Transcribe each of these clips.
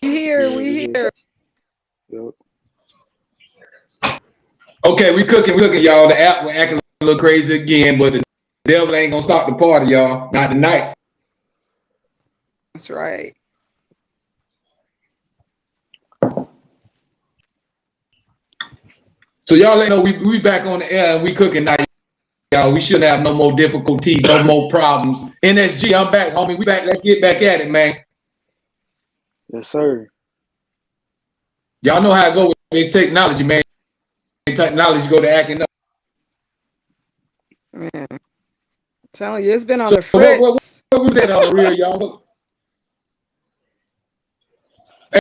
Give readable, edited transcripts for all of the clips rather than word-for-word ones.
here. Yeah, We we here. here. Yep. Okay, we cooking, y'all. The app we're acting a little crazy again, but the devil ain't gonna stop the party, y'all. Not tonight. That's right. So y'all let know we back on the air and we cooking now, y'all. We shouldn't have no more difficulties, no more problems. NSG, I'm back, homie. We back. Let's get back at it, man. Yes, sir. Y'all know how it go with this technology, man. Technology go to acting up. Man, I'm telling you, it's been on So the what fritz. was that on the real, y'all?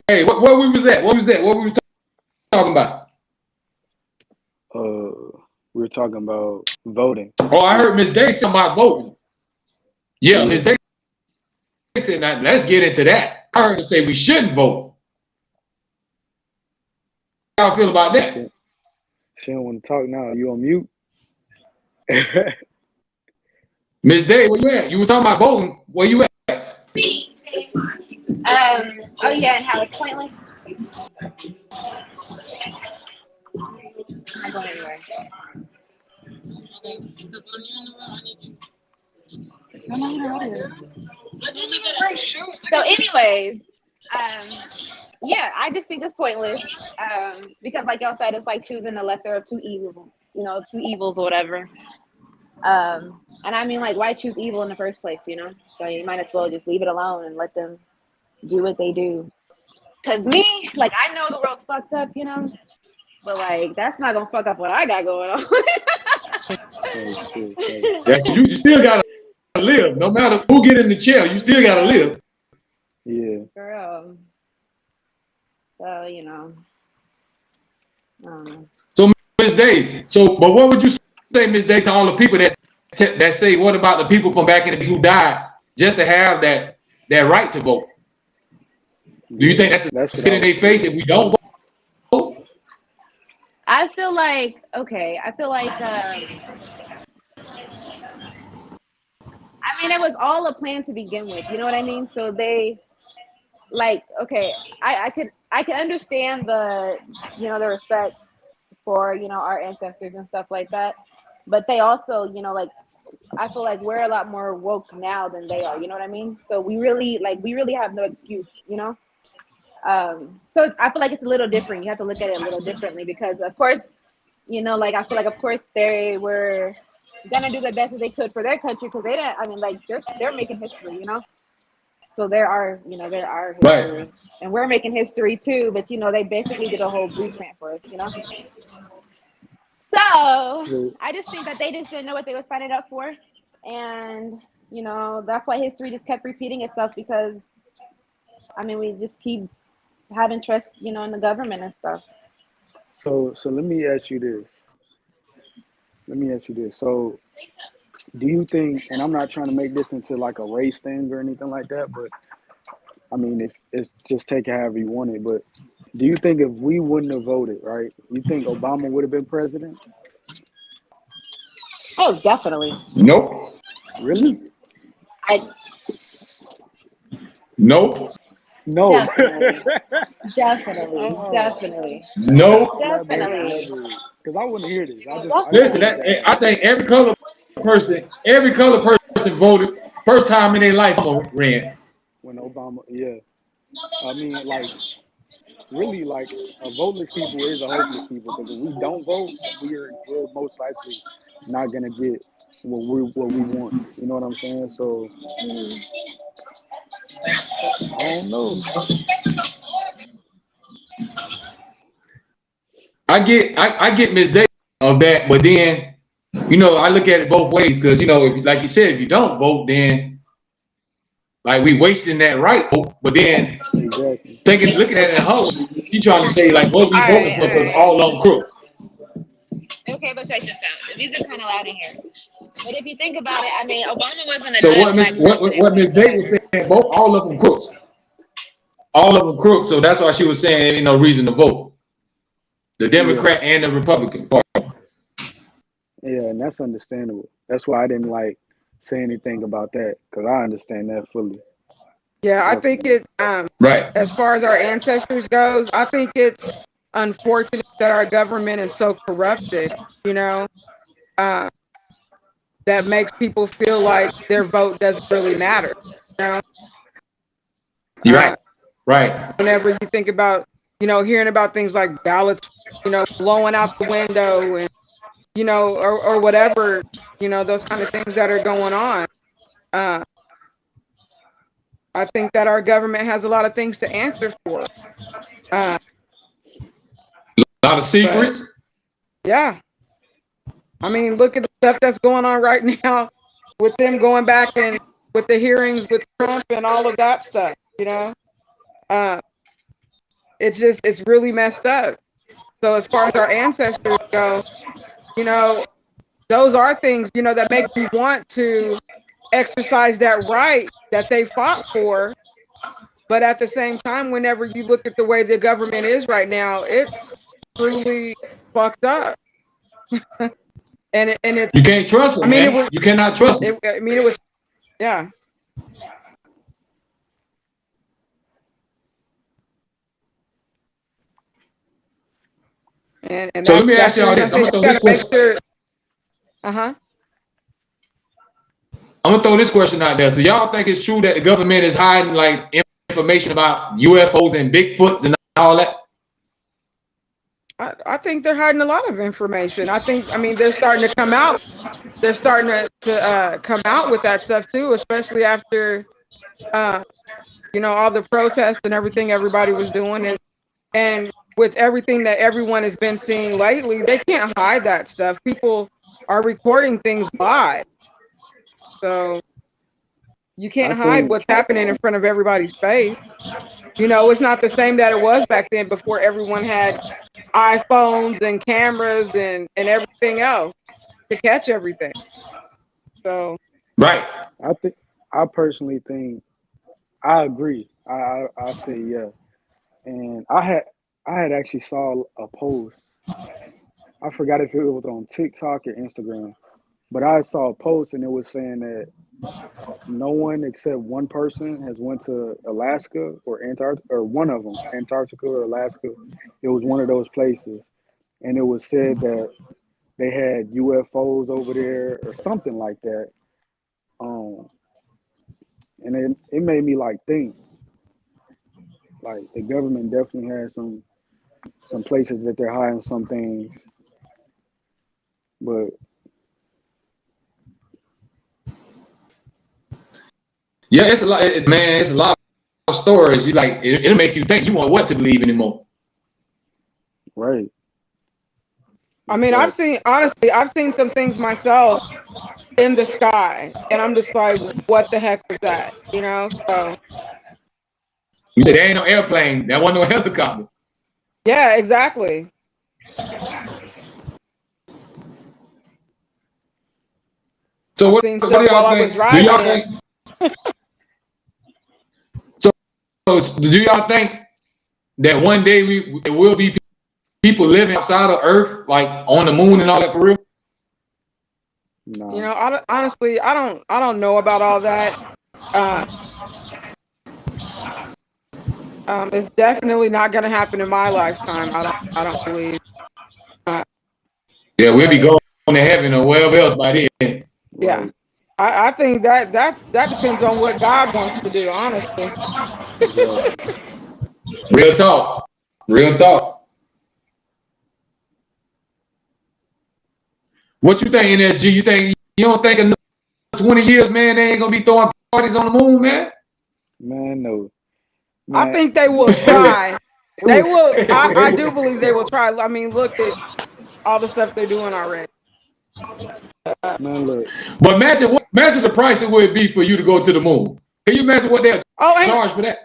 Hey, what we was at? What was that? What we was talking about? Uh, we were talking about voting. Oh, I heard Miss Day say about voting. Yeah, Yeah. Miss Day said, now, let's get into that. I heard her say we shouldn't vote. How y'all feel about that? She, she don't want to talk now. You on mute? Miss Day, where you at? You were talking about voting. Where you at? Oh yeah, and how it's pointless. I'm not going anywhere. So, anyways, yeah, I just think it's pointless. Because like y'all said, it's like choosing the lesser of two evils, two evils or whatever. And I mean, like, why choose evil in the first place, So you might as well just leave it alone and let them do what they do. Cause me, like, I know the world's fucked up, but like that's not gonna fuck up what I got going on. Oh shit. Hey. That's you still gotta live. No matter who get in the chair, you still gotta live. Yeah. Girl. So, I don't know. So Miss Day, but what would you say, Miss Day, to all the people that say, what about the people from back in the day who died just to have that right to vote? Do you Yeah. think that's a That's what spit I in was their face saying. if we don't vote? I feel like okay. I mean, it was all a plan to begin with. You know what I mean? So they like okay. I could understand the respect for our ancestors and stuff like that, but they also like I feel like we're a lot more woke now than they are. You know what I mean? So we really have no excuse. So I feel like it's a little different. You have to look at it a little differently because, of course, like I feel like, of course, they were gonna do the best that they could for their country because they didn't. I mean, like they're making history. So there are Right. history, and we're making history too. But they basically did a whole blueprint for us. So So, I just think that they just didn't know what they were signing up for, and that's why history just kept repeating itself because I mean we just keep having trust, in the government and stuff. so let me ask you this. Let me ask you this. So, do you think? And I'm not trying to make this into like a race thing or anything like that, but I mean, if it's just take it however you want it. But do you think if we wouldn't have voted, right? You think Obama would have been president? Oh, definitely. Nope. Really? I Nope. No. definitely, definitely, uh-uh. definitely, Elaborate, definitely. elaborate. Because I want to hear this. I just Listen, Definitely. wanted to I ask. think every color person voted first time in their life ran. When Obama, yeah. I mean, like, really, like, a voteless people is a hopeless people because if we don't vote, we're most likely not gonna get what we want. You know what I'm saying? So I don't know. I get Miss Day of that, but then I look at it both ways because if like you said, if you don't vote, then like we wasting that right. But then Exactly. looking at it at home, she trying to say like what we All voting right, for all because right. all of them crooks. Okay, but check this out. The music's kind of loud in here. But if you think about it, I mean, Obama wasn't a So good black president what Miss Day was whatsoever. saying, both all of them crooks, all of them crooks. So that's why she was saying ain't no reason to vote. The Yeah, Democrat and the Republican Party. yeah, and that's understandable. That's why I didn't like say anything about that because I understand that fully. Yeah, I Okay. think it Right. as far as our ancestors goes, I think it's unfortunate that our government is so corrupted, you know, uh, that makes people feel like their vote doesn't really matter. You know, You're right. uh, Right. whenever you think about, hearing about things like ballots, blowing out the window and, or whatever, those kind of things that are going on. Uh, I think that our government has a lot of things to answer for. Uh, A lot of but secrets. yeah, I mean, look at the stuff that's going on right now with them going back and with the hearings with Trump and all of that stuff, uh, it's really messed up. So as far as our ancestors go, you know, those are things, that make you want to exercise that right that they fought for. But at the same time, whenever you look at the way the government is right now, it's truly fucked up. And it's, You can't trust I them, mean, it man. was, You cannot trust them. I mean, it was, yeah. And So let me ask that's the y'all reason I this. I'm say gonna you throw this gotta make question. sure. Uh-huh. I'm gonna throw this question out there. So y'all think it's true that the government is hiding like information about UFOs and Bigfoots and all that? I think they're hiding a lot of information. I mean, they're starting to come out. They're starting to come out with that stuff too, especially after, uh, all the protests and everything everybody was doing. And with everything that everyone has been seeing lately, they can't hide that stuff. People are recording things live. So you I can't hide think what's happening in front of everybody's face. It's not the same that it was back then before everyone had iPhones and cameras and everything else to catch everything. So Right. I think I personally think I agree. I say yeah. And I had actually saw a post. I forgot if it was on TikTok or Instagram, but I saw a post and it was saying that no one except one person has went to Alaska or Antarctica, or one of them, Antarctica or Alaska. It was one of those places, and it was said that they had UFOs over there or something like that. Um, and it made me like think, like the government definitely has some places that they're hiding some things, but Yeah, it's a lot, man. It's a lot of stories. You like it'll make you think. You want what to believe anymore. right, I mean, exactly. honestly, I've seen some things myself in the sky, and I'm just like, what the heck was that? So You said there ain't no airplane. There wasn't no helicopter. yeah, exactly. So I've what? seen What do stuff while y'all I was think? Do driving, y'all and think? So, do y'all think that one day there will be people living outside of Earth, like on the moon and all that for real? No, honestly, I don't know about all that. Uh, it's definitely not going to happen in my lifetime. I don't believe. Uh, Yeah, we'll be but going to heaven or wherever else by then. yeah, right, I think that depends on what God wants to do. Honestly, exactly. Real talk. Real talk. What you think, NSG? You don't think in 20 years, man, they ain't gonna be throwing parties on the moon, man? Man, no, I man, think they will it was try. it They was will. I it, do believe they will try. I mean, look at all the stuff they're doing already. man, look, But imagine the price it would be for you to go to the moon. Can you imagine what they'll Oh, ain't charge for that?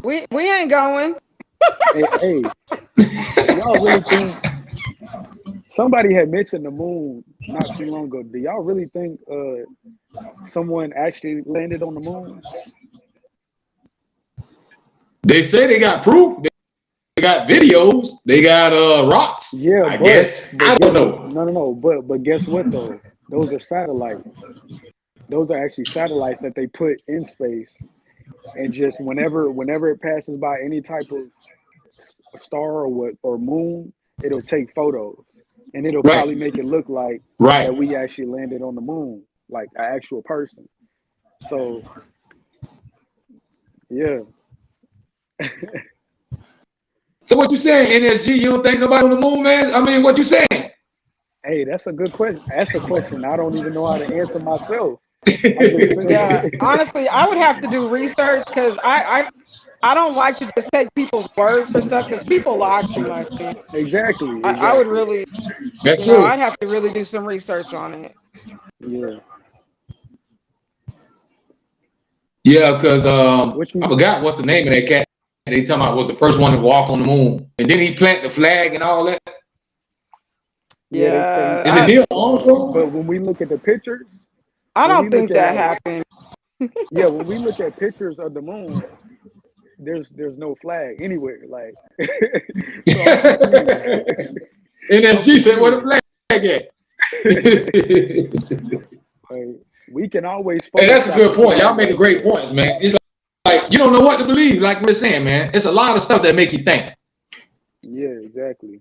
we ain't going. hey, do y'all really think somebody had mentioned the moon not too long ago? Do y'all really think someone actually landed on the moon? They say they got proof. They got videos. They got rocks. Yeah, I guess. but I don't guess know. no, but guess what though? Those are satellites. Those are actually satellites that they put in space, and just whenever it passes by any type of star or moon, it'll take photos, and it'll Right. probably make it look like Right. that we actually landed on the moon, like an actual person. So yeah, So what you saying, NSG? You don't think nobody on the moon, man? I mean, what you saying? hey, that's a good question. That's a question I don't even know how to answer myself. I'm just Yeah, saying. honestly, I would have to do research because I don't like to just take people's word for stuff because people lie too much. Man. Exactly, I would exactly. really, That's true. I'd have to really do some research on it. Yeah. Yeah, because What I you? forgot what's the name of that cat. They talking about was the first one to walk on the moon, and then he plant the flag and all that. Yeah, they say he Is it Yeah, did. Neil But Armstrong? when we look at the pictures, I when we don't look think at that like, happened. yeah, when we look at pictures of the moon, there's no flag anywhere. Like, so I'm confused. I'm NSG said, "Where the confused. flag at?" Like, we can always And that's a Photoshop a good point. Y'all flag making right great there. points, man. It's like you don't know what to believe. Like we're saying, man, it's a lot of stuff that makes you think. Yeah, exactly.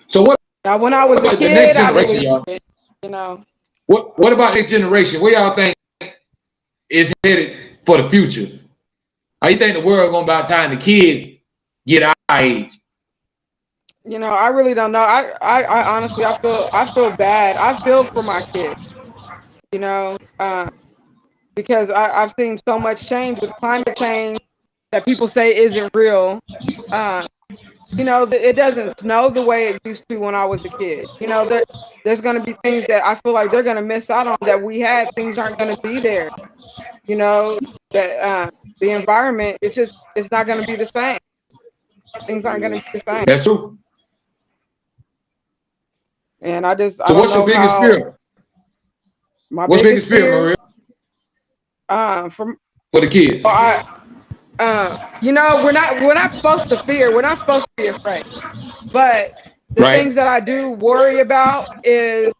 So what Now, when I was a about the next kid, I generation, believed y'all? it. You know. What about next generation? Where y'all think is headed for the future? How you think the world gonna about time the kids get our age? I really don't know. I honestly, I feel bad. I feel for my kids. You know, because I've seen so much change with climate change that people say isn't real. Uh, it doesn't snow the way it used to when I was a kid. There's going to be things that I feel like they're going to miss out on that we had. Things aren't going to be there. You know, that the environment, it's not going to be the same. Things aren't going Yeah. to be the same. That's true. And I So don't what's your know biggest how. fear? My What's your biggest biggest fear, fear, Maria, from for the kids? well, we're not supposed to fear. We're not supposed to be afraid. But the things Right? that I do worry about is,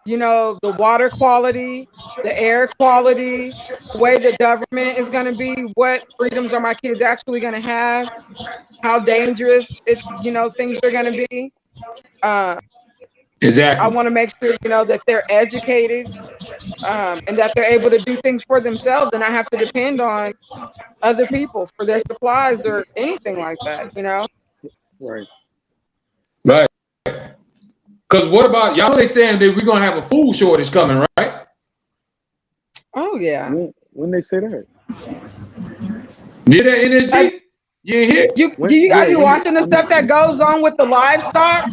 the water quality, the air quality, the way the government is going to be, what freedoms are my kids actually going to have, how dangerous things are going to be. Uh, I Exactly. want to make sure, that they're educated, and that they're able to do things for themselves and not have to depend on other people for their supplies or anything like that. Right. Right. Because what about y'all? They saying that we're gonna have a food shortage coming, right? Oh yeah. When they say that? Near that Have NSG? You ain't here? are When? you When did? watching the I stuff mean, that goes on with the livestock?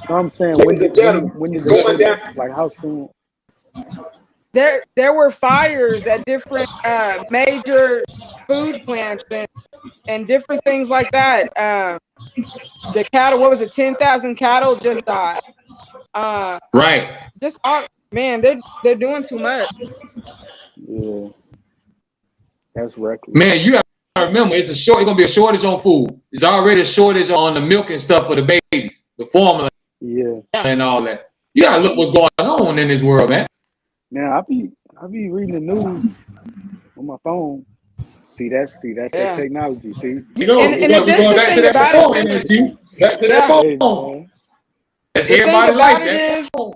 no, I'm saying Ladies and gentlemen, when did it's they going say that? down. Like how soon? There were fires at different major food plants and different things like that. The cattle, what was it? 10,000 cattle just died. Uh, Right. just all man, they're doing too much. Yeah, that's reckless. Man, you gotta remember it's gonna be a shortage on food. There's already a shortage on the milk and stuff for the babies, the formula Yeah. Yeah, and all that. You gotta look what's going on in this world, man. Now I be reading the news on my phone. See that's that yeah. technology. See, You know, And and we're this going the back to thing that about phone, it. NSG. Back to that Yeah, hey phone. man, That's the thing everybody's life. about it That is, phone.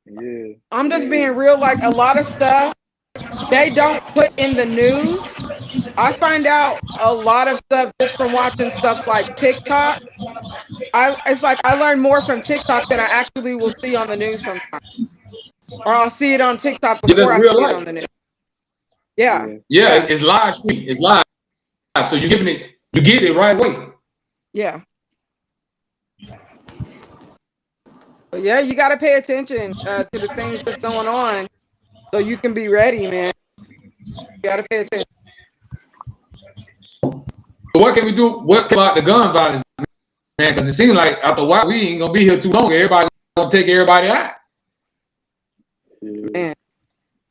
yeah, I'm just being real. Like a lot of stuff they don't put in the news. I find out a lot of stuff just from watching stuff like TikTok. It's like I learn more from TikTok than I actually will see on the news sometimes, or I'll see it on TikTok Yeah, before that's I real see it life. on the news. Yeah, yeah, Yeah, yeah, it's live stream. It's live. So you get it right away. yeah. But yeah, you got to pay attention to the things that's going on so you can be ready, man. You got to pay attention. So what can we do? What about the gun violence, man? Because it seems like after a while we ain't gonna be here too long. Everybody gonna take everybody out. yeah. Man,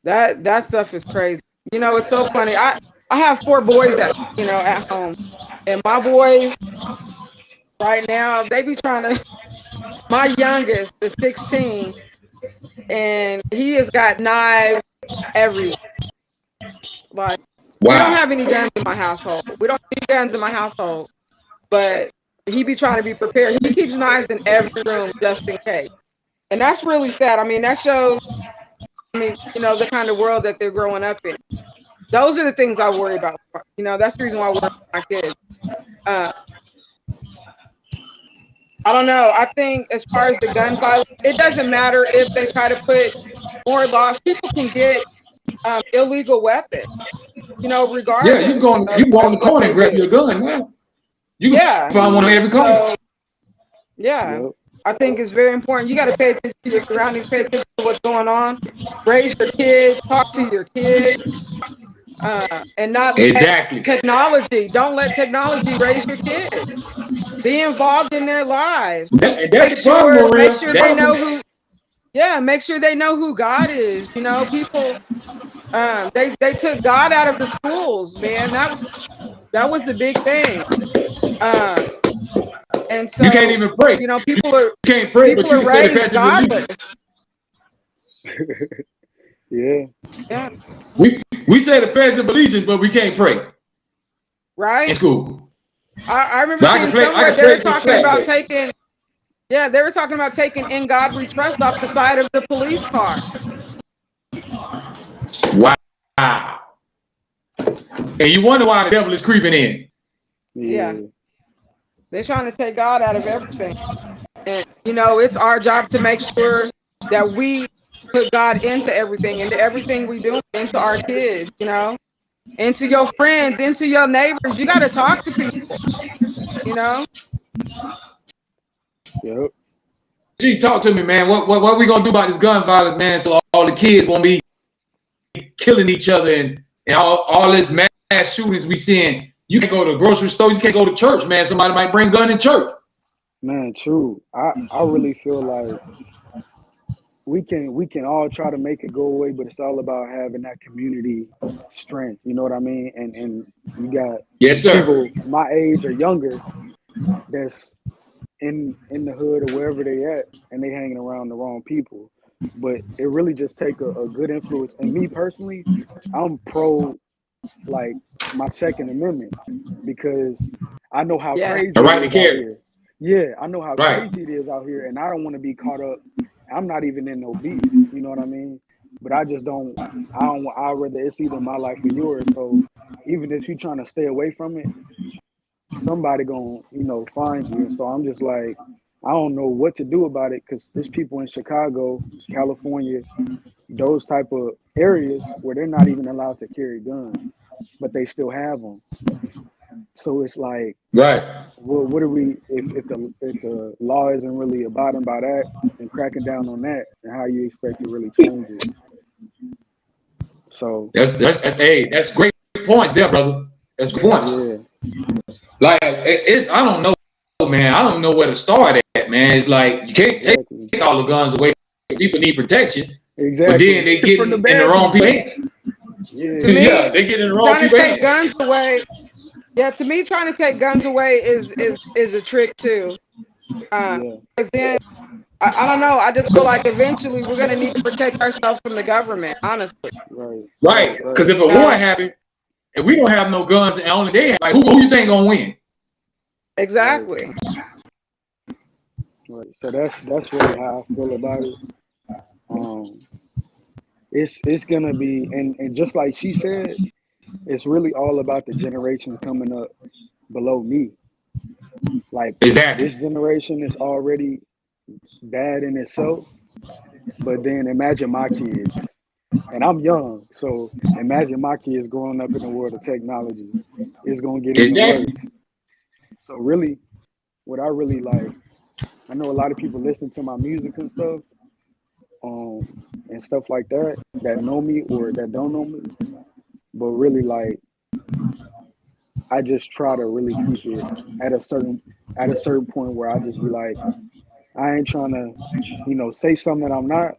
that stuff is crazy. It's so funny. I have four boys at home, and my boys right now they be trying to. My youngest is 16, and he has got knives everywhere. Like, we don't Wow. have any guns in my household. We don't have any guns in my household. But he be trying to be prepared. He keeps knives in every room just in case. And that's really sad. I mean, that shows, the kind of world that they're growing up in. Those are the things I worry about. That's the reason why I worry about my kids. Uh, I don't know. I think as far as the gun violence, it doesn't matter if they try to put more laws. People can get illegal weapons, Yeah, regardless you go on of the what corner they and grab do. your gun, man. You can Yeah. find one on every corner. So, yeah, Yep. I think it's very important. You got to pay attention to your surroundings, pay attention to what's going on, raise your kids, talk to your kids, and not let Exactly. technology. Don't let technology raise your kids. Be involved in their lives. And that's the problem, Make Maria. sure they know who. Yeah, make sure they know who God is. People. They took God out of the schools, man. That was a big thing. And You can't so, even pray. people are You can't pray, but you can say the raised pledge of allegiance. godless. Yeah. Yeah, We say the pledge of allegiance, but we can't pray in right. school. I remember But I seeing can play. I somewhere can they were play this talking flag. about taking. Yeah, they were talking about taking "In God We Trust" off the side of the police car. Wow. And you wonder why the devil is creeping in. Yeah, Yeah. they're trying to take God out of everything, and it's our job to make sure that we put God into everything we do, into our kids, into your friends, into your neighbors. You got to talk to people, you know. Yep. Gee, talk to me, man. What we gonna do about this gun violence, man? So all the kids won't be killing each other and all this mass shootings we seeing. You can't go to the grocery store. You can't go to church, man. Somebody might bring a gun in church. Man, true. I really feel like we can all try to make it go away, but it's all about having that community strength. You know what I mean? And you got Yes, sir. people my age or younger that's in the hood or wherever they at, and they hanging around the wrong people. But it really just take a good influence. And me personally, I'm pro like my Second Amendment because I know how Yeah, crazy The it right to is out carry. here. Yeah, I know how Right. crazy it is out here, and I don't want to be caught up. I'm not even in no beef, you know what I mean? But I just don't. I don't. I rather it's either my life or yours. So even if you're trying to stay away from it, somebody gonna find you. And so I'm just like, I don't know what to do about it because there's people in Chicago, California, those type of areas where they're not even allowed to carry guns, but they still have them. So it's like, Right. well, what do we if the law isn't really abiding by that and cracking down on that, and how you expect to really change it? So That's great points there, brother. That's good points. yeah, Like it's I don't know, man. I don't know where to start at, man. It's like you can't exactly, take all the guns away. People need protection, but then exactly they from the getting in the bad wrong people. people hands. to Yeah, Yeah, me, they get in the wrong trying to people take hands. guns away. Yeah, to me, trying to take guns away is a trick too. yeah, Because then I don't know. I just feel like eventually we're gonna need to protect ourselves from the government. Honestly, right, right, Right. Because right, if a war happened and we don't have no guns and only they have, like who you think gonna win? right, exactly. right. So that's really how I feel about it. Um, it's gonna be, and just like she said, it's really all about the generations coming up below me. Like Exactly. this generation is already bad in itself, but then imagine my kids. And I'm young, so imagine my kids growing up in the world of technology. It's gonna get even worse. Exactly. So really, what I really like, I know a lot of people listen to my music and stuff, um, and stuff like that, that know me or that don't know me. But really, like, I just try to really keep it at a certain point where I just be like, I ain't trying to, say something that I'm not,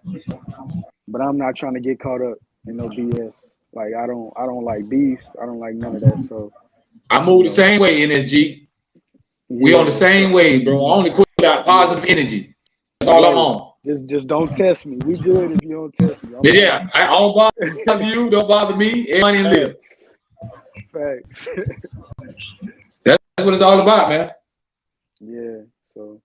but I'm not trying to get caught up in no BS. Like I don't like beef. I don't like none of that. So, I you move the know, same way, NSG. We on the yeah. same So way, bro. I only put out yeah, positive energy. That's all I'm right. on. Just don't test me. We good if you don't test me. I'm Yeah, fine. I don't bother you, don't bother me. Everybody live. Facts. That's what it's all about, man. Yeah. So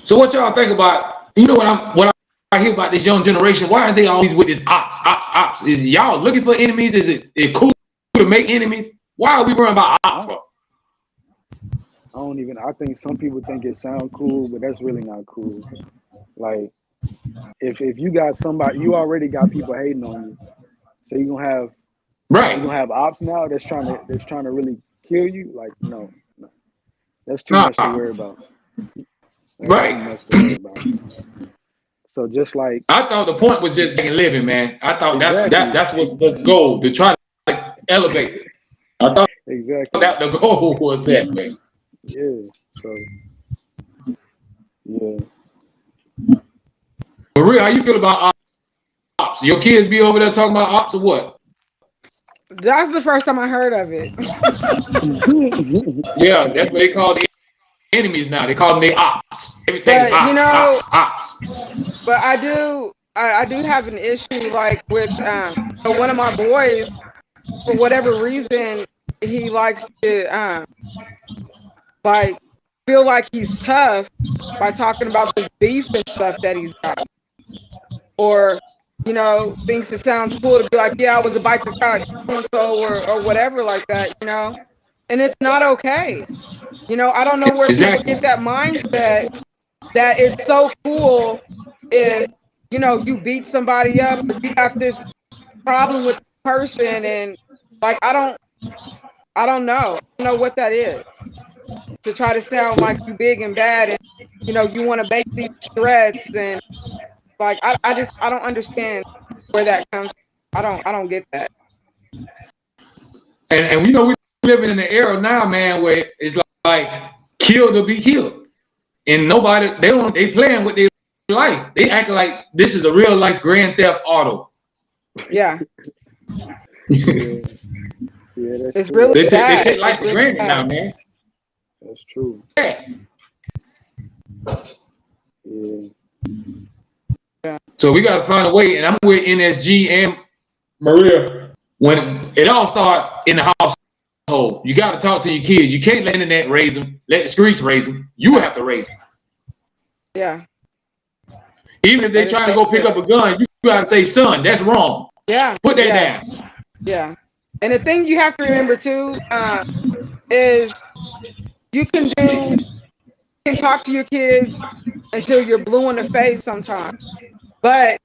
So what y'all think about? You know what I hear about this young generation? Why are they always with this ops? Is y'all looking for enemies? Is it cool to make enemies? Why are we worrying about ops? I don't even. I think some people think it sounds cool, but that's really not cool. Like if you got somebody, you already got people hating on you, so Right. you're gonna have ops now that's trying to really kill you. Like no, that's too Nah. much to worry about. That's too Right. much to worry about. So just like I thought the point was just making living, man. I thought exactly, that's what the goal to try to elevate it. I thought exactly, that the goal was that, man. yeah. So yeah, For real, how you feel about ops? Your kids be over there talking about ops or what? That's the first time I heard of it. Yeah, that's what they call the enemies now. They call them the ops. Everything's But ops. but I do have an issue like with one of my boys, for whatever reason, he likes to like feel like he's tough by talking about this beef and stuff that he's got, or thinks it sounds cool to be like, yeah, I was about to fight so and so or whatever like that, and it's not okay. I don't know where people Exactly. get that mindset that it's so cool if you beat somebody up or you got this problem with the person, and like I don't know what that is, to try to sound like you big and bad, and you want to make these threats, and like I don't understand where that comes from. I don't get that. And we know we living in an era now, man, where it's like kill to be killed. And nobody they playing with their life. They acting like this is a real life Grand Theft Auto. Yeah, yeah, yeah. That's it's true. really They sad. take life It's for really granted now, sad. man. That's true. Yeah. Yeah. Yeah. So we gotta find a way, and I'm with NSG and Maria. When it all starts in the household, you gotta talk to your kids. You can't let the internet raise them, let the streets raise them. You have to raise them. Yeah. Even if they're That is trying to so go pick true. up a gun, you gotta say, son, that's wrong. Yeah. Put that Yeah. down. Yeah. And the thing you have to remember too is you can talk to your kids until you're blue in the face sometimes, but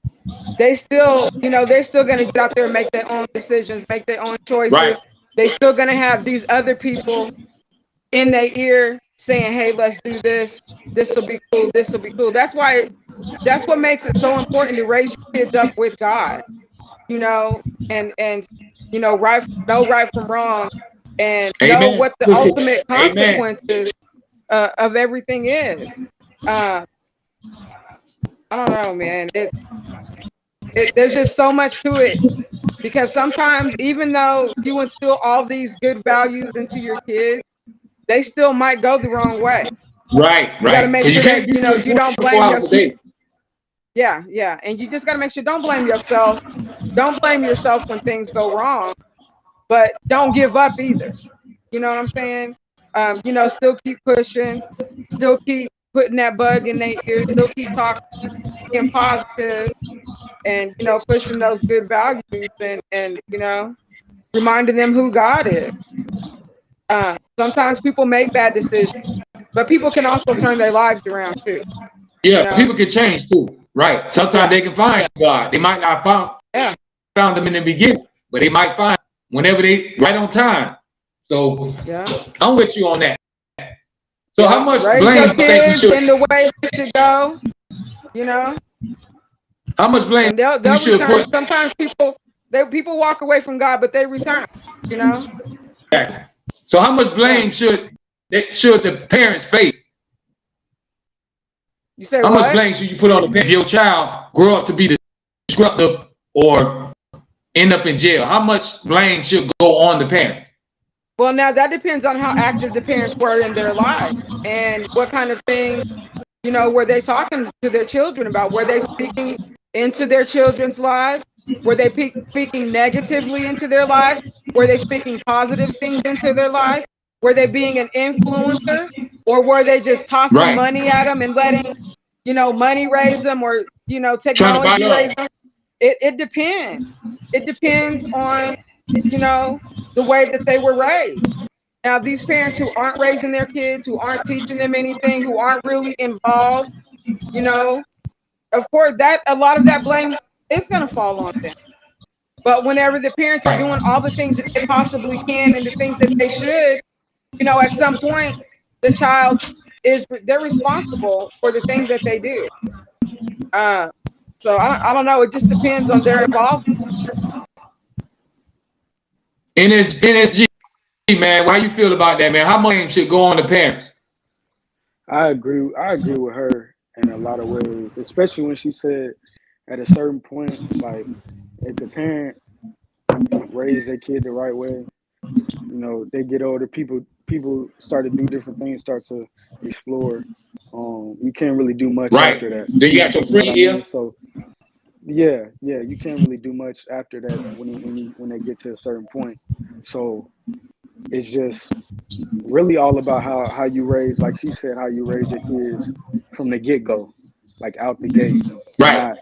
they're still going to get out there and make their own decisions, make their own Right. choices. They still going to have these other people in their ear saying, hey, let's do this. This will be cool. This will be cool. That's what makes it so important to raise your kids up with God, and know right from wrong, and know Amen. what the Sister. ultimate Amen. consequences of everything is. Uh, I don't know, man. There's just so much to it, because sometimes even though you instill all these good values into your kids, they still might go the wrong way. Right, You got to right. make Because you sure can't that be doing you don't 24 blame hours a yourself. day. Yeah, yeah, and you just got to make sure, don't blame yourself. Don't blame yourself when things go wrong, but don't give up either. You know what I'm saying? Still keep pushing, still keep putting that bug in their ears, still keep talking, being positive, and pushing those good values, and reminding them who God is. Sometimes people make bad decisions, but people can also turn their lives around too. You Yeah, know? people can change too. Right. Sometimes Yeah, they can find God. They might not yeah, found them in the beginning, but they might find whenever they right on time. So yeah, I'm with you on that. So how yeah. much Raise blame your do you think we kids should? in the way they should go. You know, How much blame and we they'll should return. put Sometimes people walk away from God, but they return. You know. back? So how much Yeah. blame should the parents face? You say How much what? blame should you put on the parents if your child grow up to be disruptive or end up in jail? How much blame should go on the parents? Well, now that depends on how active the parents were in their lives and what kind of things You know, were they talking to their children about? Were they speaking into their children's lives? Were they speaking negatively into their lives? Were they speaking positive things into their life? Were they being an influencer? Or were they just tossing Right. money at them and letting, money raise them, or, Trying to buy technology love. raise them? It depends. It depends on, the way that they were raised. Now, these parents who aren't raising their kids, who aren't teaching them anything, who aren't really involved, you know, of course, that a lot of that blame is going to fall on them. But whenever the parents are doing all the things that they possibly can and the things that they should, at some point, the child they're responsible for the things that they do. Uh, so I don't know. It just depends on their involvement. NSG, man, how you feel about that, man? How much should go on the parents? I agree. I agree with her in a lot of ways, especially when she said at a certain point, like if the parent raise their kid the right way, they get older. People start to do different things, start to explore. You can't really do much Right. after that. Then you got your You know what free I ear. mean? So yeah, you can't really do much after that when they get to a certain point. So it's just really all about how you raise, like she said, how you raise your kids from the get go, like out the gate, Right.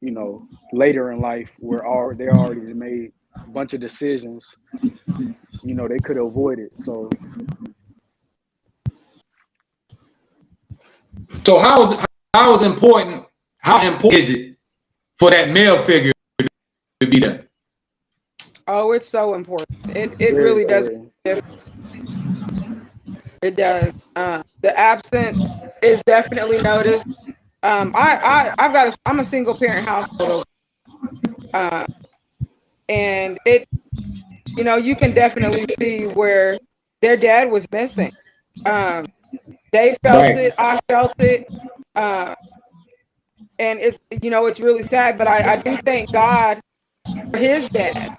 not later in life where they already made a bunch of decisions. They could avoid it. So So how important is it for that male figure to be there? Oh, it's so important. It very, really does. very, It does. The absence is definitely noticed. I'm a single parent household, uh, and you can definitely see where their dad was missing. Um, they felt Right. it. I felt it. Uh, and it's really sad, but I do thank God for his dad,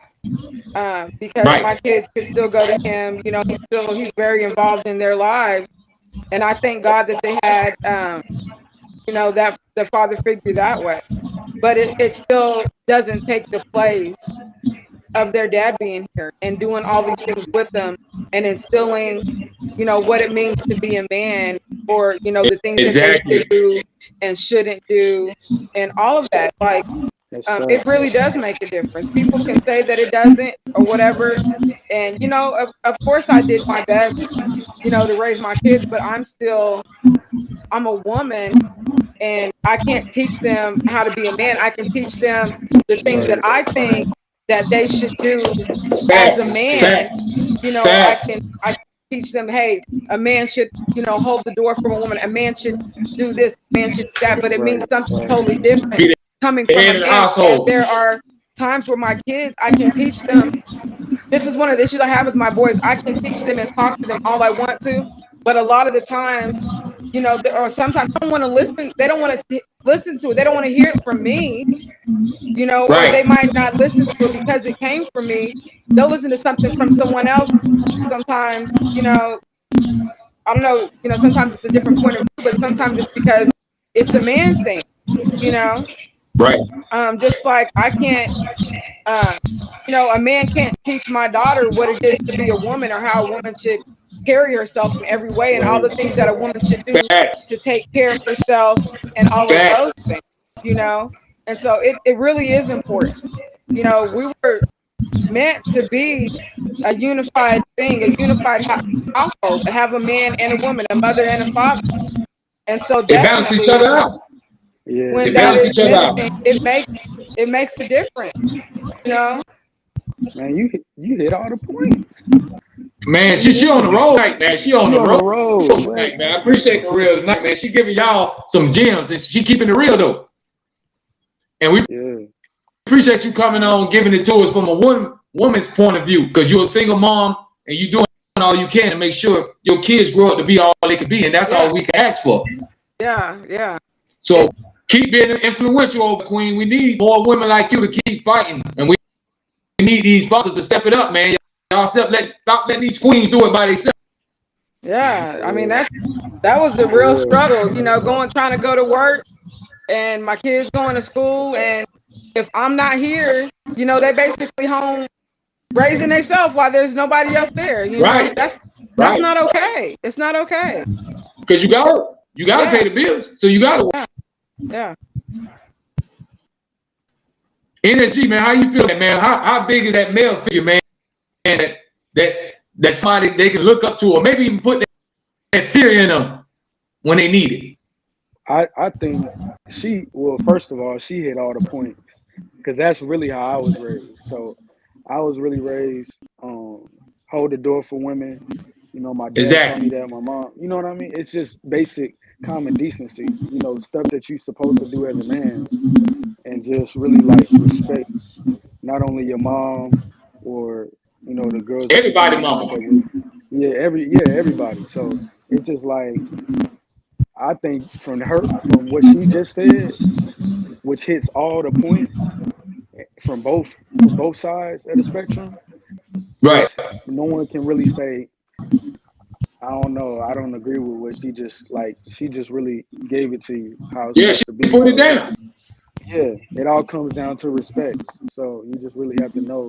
because Right. my kids could still go to him. He's very involved in their lives, and I thank God that they had, that the father figure that way. But it still doesn't take the place of their dad being here and doing all these things with them and instilling, what it means to be a man, or, the things that they Exactly. should do and shouldn't do, and all of that. Like, that's it facts. really does make a difference. People can say that it doesn't or whatever. And, of course I did my best, to raise my kids, but I'm a woman, and I can't teach them how to be a man. I can teach them the things that Right, I think that they should do as a Facts. man. Facts. I Facts. can teach them, hey, a man should, hold the door for a woman. A man should do this, a man should do that, but it means right, something right. totally different Be coming the from head a of the man. And household. there are times where my kids, I can teach them. This is one of the issues I have with my boys. I can teach them and talk to them all I want to, but a lot of the time, or sometimes they don't want to listen. They don't want to listen to it. They don't want to hear it from me, or they Right. might not listen to it because it came from me. They'll listen to something from someone else. Sometimes, I don't know, sometimes it's a different point of view, but sometimes it's because it's a man saying, you know, Right. just like I can't, uh, a man can't teach my daughter what it is to be a woman, or how a woman should carry herself in every way, and all Right. the things that a woman should do to Facts. take care of herself, and all of Facts. those things, And so it really is important. We were meant to be a unified thing, a unified household, to have a man and a woman, a mother and a father. And so They balance each definitely, other out. Yeah, when They that balance is each other out. missing, it makes a difference, you know. man, you hit all the points. Man, You she hit on the them. road tonight, man. She on She the on the road road. What? tonight, man. I appreciate the real tonight, man. She giving y'all some gems, and she keeping it real though. And we Yeah, appreciate you coming on, giving it to us from a woman's point of view, because you're a single mom and you doing all you can to make sure your kids grow up to be all they can be, and that's Yeah, all we can ask for. yeah. So keep being influential, over Queen. We need more women like you to keep fighting, and we need these fathers to step it up, man. Y'all stop letting these queens do it by themselves. Yeah, For I mean real. that was a For real real. struggle, trying to go to work and my kids going to school, and if I'm not here, they basically home raising themselves while there's nobody else there. Right, That's right. not okay. It's not okay. Because you gotta Yeah, pay the bills, so you gotta yeah, yeah. energy, man. How you feel, man? How big is that male figure, man? That that that somebody they can look up to, or maybe even put that fear in them when they need it. I think well, first of all, she hit all the points because that's really how I was raised. So I was really raised, hold the door for women. My dad taught me Exactly. that, my mom, you know what I mean? It's just basic common decency, stuff that you're supposed to do as a man, and just really like respect not only your mom or, the girls that you come Everybody, in mama. contact with. Yeah, everybody. So it's just like, I think from what she just said, which hits all the points from both sides of the spectrum. Right. It's No one can really say, I don't know, I don't agree with what she just really gave it to you how it's Yeah, she supposed to be. put it So down. yeah, it all comes down to respect. So you just really have to know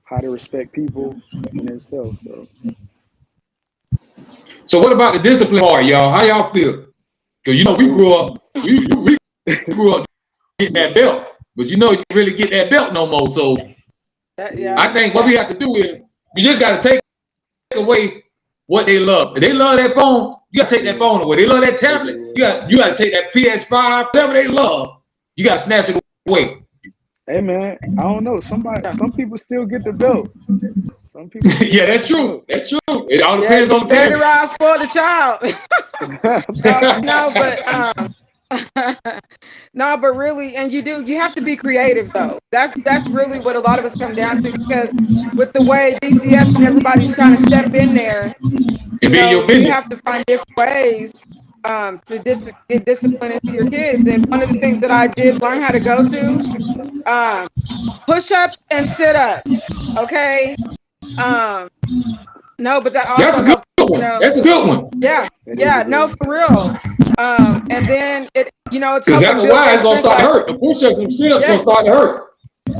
how to respect people in itself. So So what about the discipline part, y'all? How y'all feel? Because we oof. grew up, we grew up getting that belt, but you can't really get that belt no more. So Yeah. I Yeah. think what we have to do is we just got to take away what they love. If they love that phone, you got to take that Yeah. phone away. They love that Take it tablet, away. you got to take that PS5, whatever they love, you got to snatch it away. Hey man, I don't know. Yeah. Some people still get the belt. Some people still Yeah, get that's the true. belt. That's true. It all Yeah, depends you on the better parent. ride, spoil the child. No, no, but no, but really, and you have to be creative though. That's really what a lot of us come down to, because with the way DCF and everybody's trying to step in there, And be in your you business. have to find different ways to get discipline into your kids. And one of the things that I did learn how to go to, um, push-ups and sit-ups. Okay. Um, no, but that That's also a good helped. one. That's a good one. Yeah, That is a yeah, good no, one. for real. And then it's Because helping after a build while, their it's going to strength. start to Like, hurt. The push-ups and sit-ups going yeah, to start to hurt.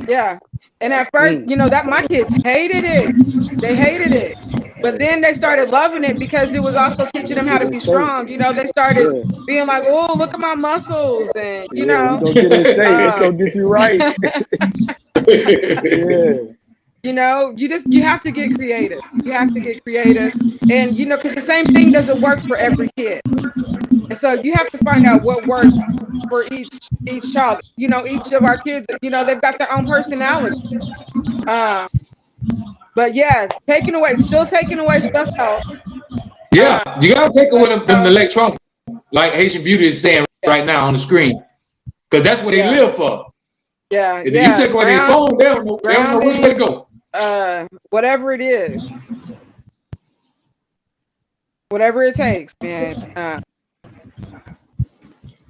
yeah. And at first, Mm. that my kids hated it. They hated it. But Hey, then they started loving it because it was also teaching them we how to in be shape. strong. They started Yeah. being like, "Oh, look at my muscles," and Yeah, we gonna get in shape. It's um, gonna get you right. Yeah. you have to get creative. You have to get creative, and because the same thing doesn't work for every kid. And so you have to find out what works for each child. Each of our kids, they've got their own personality. Um, but yeah, still taking away stuff else. Yeah, Uh, you got to take away but them electronics, like Haitian Beauty is saying yeah, right now on the screen. Because that's what they yeah, live for. yeah, If you yeah. take away their phone, they don't know which way to Grounding, go. whatever it is, whatever it takes, man.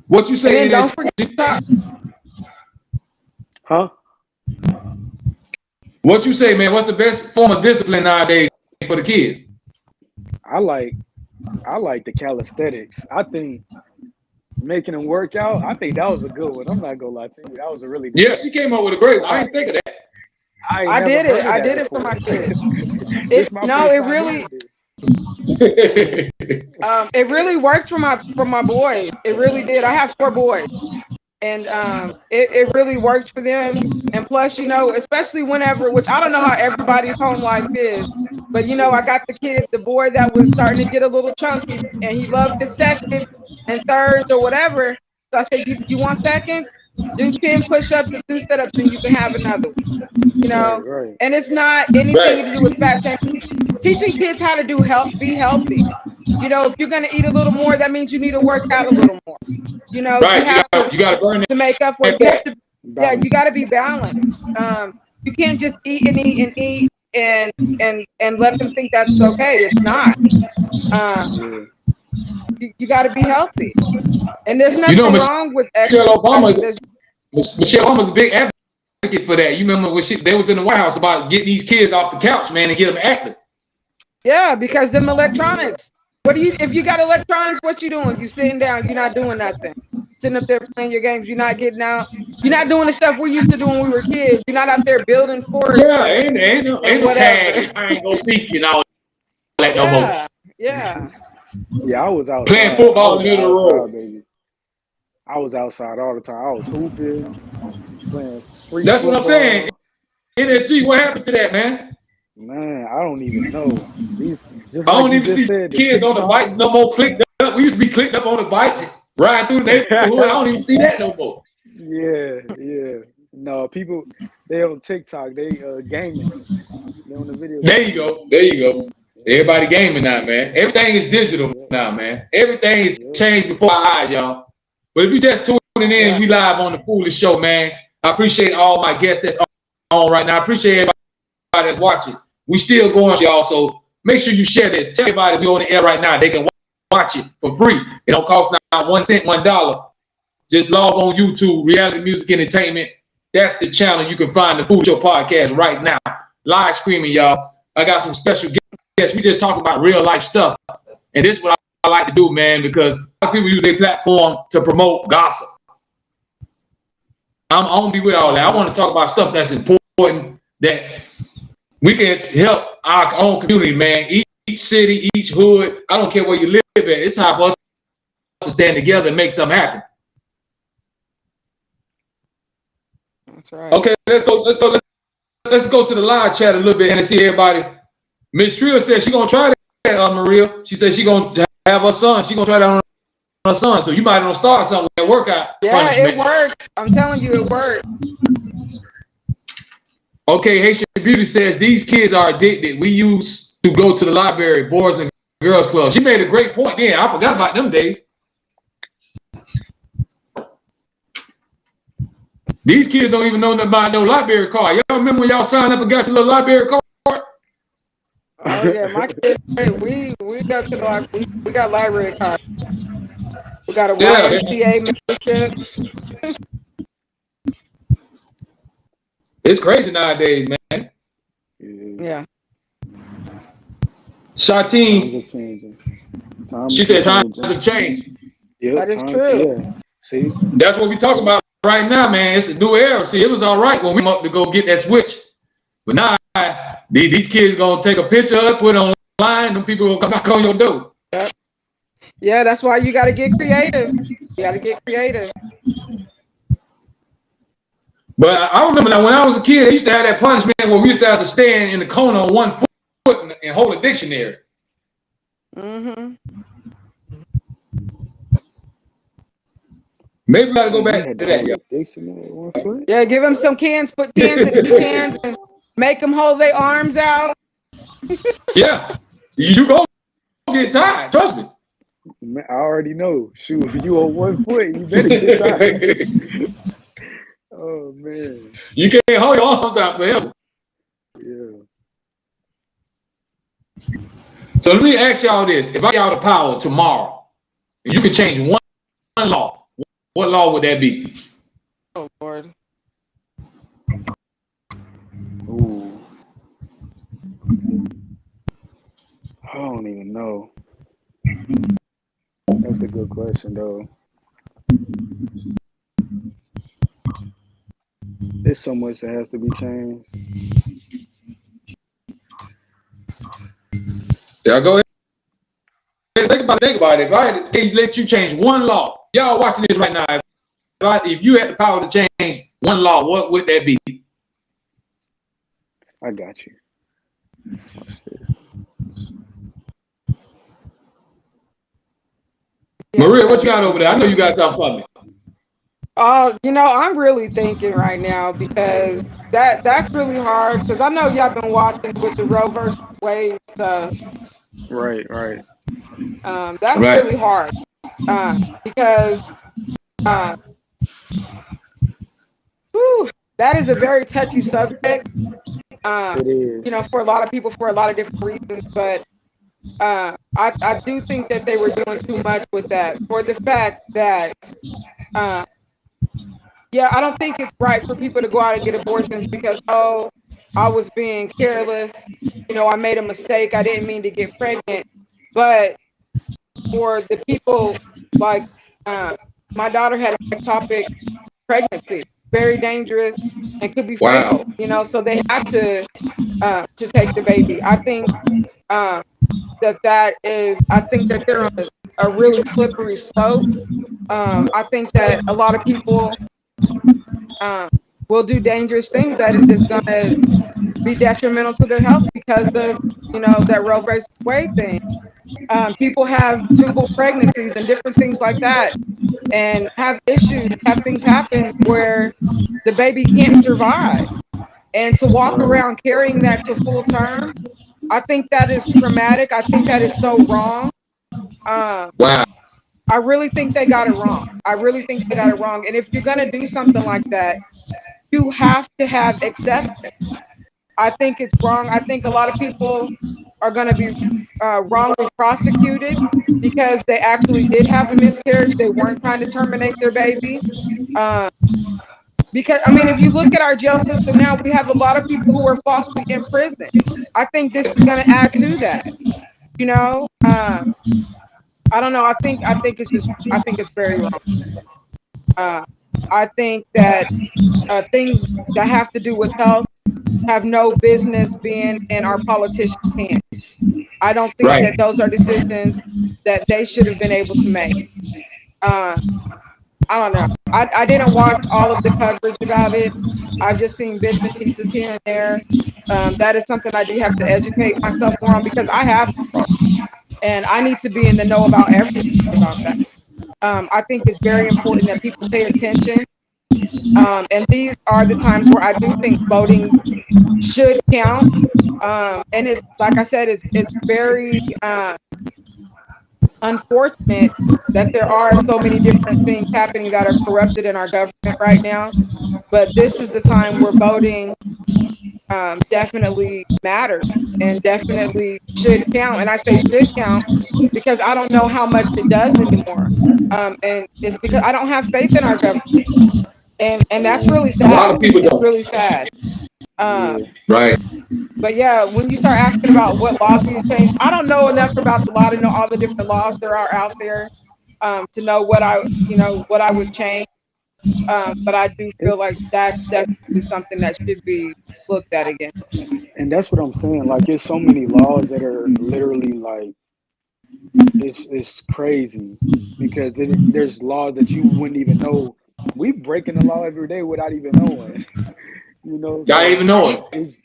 What you And then saying don't is, forget to talk. Huh? what you say, man, what's the best form of discipline nowadays for the kids? I like I like the calisthenics. I think making them work out. I think that was a good one. I'm not gonna lie to you. That was a really good Yeah, one. she came up with a great one. I I didn't think of I ain't I never did it. heard of I that did it for my before. kids. This It my no, first it time really hearing this. that. it really worked for my boys. It really did. I have 4 boys, and it really worked for them. And plus, especially whenever, which I don't know how everybody's home life is, but I got the boy that was starting to get a little chunky, and he loved his seconds and thirds or whatever. So I said, you want seconds? Do 10 push-ups and 2 sit-ups, and you can have another one. Right, right. And it's not anything to do Right, with fat shaming. Teaching kids how to be healthy. If you're gonna eat a little more, that means you need to work out a little more. You right. have You got to burn to make up for it. that You have fat. to, yeah, you Balance. got to be balanced. You can't just eat and eat and eat and let them think that's okay. It's not. Um, Yeah. you got to be healthy, and there's You know, nothing wrong with Michelle exercising. Obama, Michelle Obama's a big advocate for that. You remember when they was in the White House about getting these kids off the couch, man, and get them active. Yeah, because them electronics. What do you if you got electronics, what you doing? You sitting down, you're not doing nothing. Sitting up there playing your games, you're not getting out. You're not doing the stuff we used to do when we were kids. You're not out there building forts Yeah, ain't and no whatever. tag and I ain't go seek and all that no more. Yeah, yeah. Yeah, I was Playing outside. I football was in the an middle of the road. outside baby. I was outside all the time. I was hooping, playing street That's what I'm saying. football. NSG, what happened to that, man? Man, I don't even know. These just I like don't you even just see said, the kids on the bikes TikToks. no more clicked up. We used to be clicked up on the bikes and riding through the neighborhood. I don't even see that no more. Yeah, yeah. No, people they on TikTok, they gaming. They on the video There you game. go. There you go. Yeah, Everybody gaming now, man. Everything is digital yeah, now, man. Everything is yeah. changed before our eyes, y'all. But if you just tuning in, Yeah. we live on the Foolish Show, man. I appreciate all my guests that's on right now. I appreciate everybody that's watching. We still going, y'all. So make sure you share this. Tell everybody we on the air right now. They can watch it for free. It don't cost not 1 cent, $1. Just log on YouTube, Reality Music Entertainment. That's the channel. You can find the Food Show podcast right now. Live streaming, y'all. I got some special guests. We just talk about real life stuff. And this is what I like to do, man, because a lot of people use their platform to promote gossip. I don't be with all that. I want to talk about stuff that's important that we can help our own community, man. Each city, each hood. I don't care where you live at. It's time for us to stand together and make something happen. That's right. Okay, let's go to the live chat a little bit and see everybody. Miss Trill said she gonna try that, Maria. She said she gonna have her son. She gonna try that on her son. So you might want to start something with that workout Yeah, punishment. it works. I'm telling you, it works. Okay, Haitian Beauty says these kids are addicted. We used to go to the library, boys and girls club. She made a great point. Yeah, I forgot about them days. These kids don't even know nothing about no library card. Y'all remember when y'all signed up and got your little library card? Oh yeah, my kids. Hey, we go to the library. We got library cards. We got a Yeah, YMCA membership. it's crazy nowadays, man. Yeah. Times are Shatine, changing. she Times are said times changing. have changed. Yep, That is times. true. Yeah. See, That's what we talking about right now, man. It's a new era. See, it was all right when we went up to go get that switch. But now these kids gonna take a picture of it, put it online, and people gonna come knock on your door. Yep. Yeah, that's why you got to get creative. You got to get creative. But I remember that when I was a kid, they used to have that punishment where we used to have to stand in the corner on one foot and hold a dictionary. Mm-hmm. Maybe we gotta go man, you back had to to that, hold y'all. a dictionary at one foot. Yeah, give them some cans. Put cans in each hands and make them hold their arms out. Yeah, you gonna get tired. Trust me. Man, I already know. Shoot, you on one foot, you better get tired. Oh man, You can't hold your arms out forever. yeah. So let me ask y'all this: if I got y'all the power tomorrow, and you could change one law, what law would that be? Oh Lord. Ooh, I don't even know. That's a good question though. There's so much that has to be changed. Y'all go ahead. Think about it. If I had to let you change one law, y'all watching this right now. If you had the power to change one law, what would that be? I got you. Watch this. Yeah. Maria, what you got over there? I know you got something for me. I'm really thinking right now because that's really hard because I know y'all been watching with the Roe versus Wade stuff. Right, right. That's really Right. hard because uh, whew, that is a very touchy subject. It is. For a lot of people for a lot of different reasons, but I do think that they were doing too much with that for the fact that uh, yeah, I don't think it's right for people to go out and get abortions because I was being careless. You know, I made a mistake. I didn't mean to get pregnant. But for the people like my daughter had an ectopic pregnancy, very dangerous and could be Wow. fatal. You know, so they had to take the baby. I think um, that is. I think that they're on a really slippery slope. I think that a lot of people um, will do dangerous things that is going to be detrimental to their health because of that Roe versus Wade thing. People have tubal pregnancies and different things like that, and have issues, have things happen where the baby can't survive. And to walk Right. around carrying that to full term, I think that is traumatic. I think that is so wrong. Um, Wow. I really think they got it wrong. I really think they got it wrong. And if you're going to do something like that, you have to have acceptance. I think it's wrong. I think a lot of people are going to be wrongly prosecuted because they actually did have a miscarriage. They weren't trying to terminate their baby. Uh, because, I mean, if you look at our jail system now, we have a lot of people who are falsely imprisoned. I think this is going to add to that. You know, I don't know. I think it's very wrong. Uh, I think that things that have to do with health have no business being in our politicians' hands. I don't think Right. that those are decisions that they should have been able to make. Uh, I don't know. I didn't watch all of the coverage about it. I've just seen bits and pieces here and there. That is something I do have to educate myself more on because I have girls and I need to be in the know about everything about that. I think it's very important that people pay attention. And these are the times where I do think voting should count. And it, like I said, it's very unfortunate that there are so many different things happening that are corrupted in our government right now. But this is the time where voting definitely matters and definitely should count. And I say should count because I don't know how much it does anymore. And it's because I don't have faith in our government. And that's Yeah. really A lot sad. of people It's don't. really sad. Um, Yeah. Right. but yeah, when you start asking about what laws need to change, I don't know enough about the law to know all the different laws there are out there to know what I would change. But I do feel It's like that's definitely something that should be looked at again. and that's what I'm saying. Like, there's so many laws that are literally like it's crazy because there's laws that you wouldn't even know. We breaking the law every day without even knowing. You know, I didn't so even know it. it's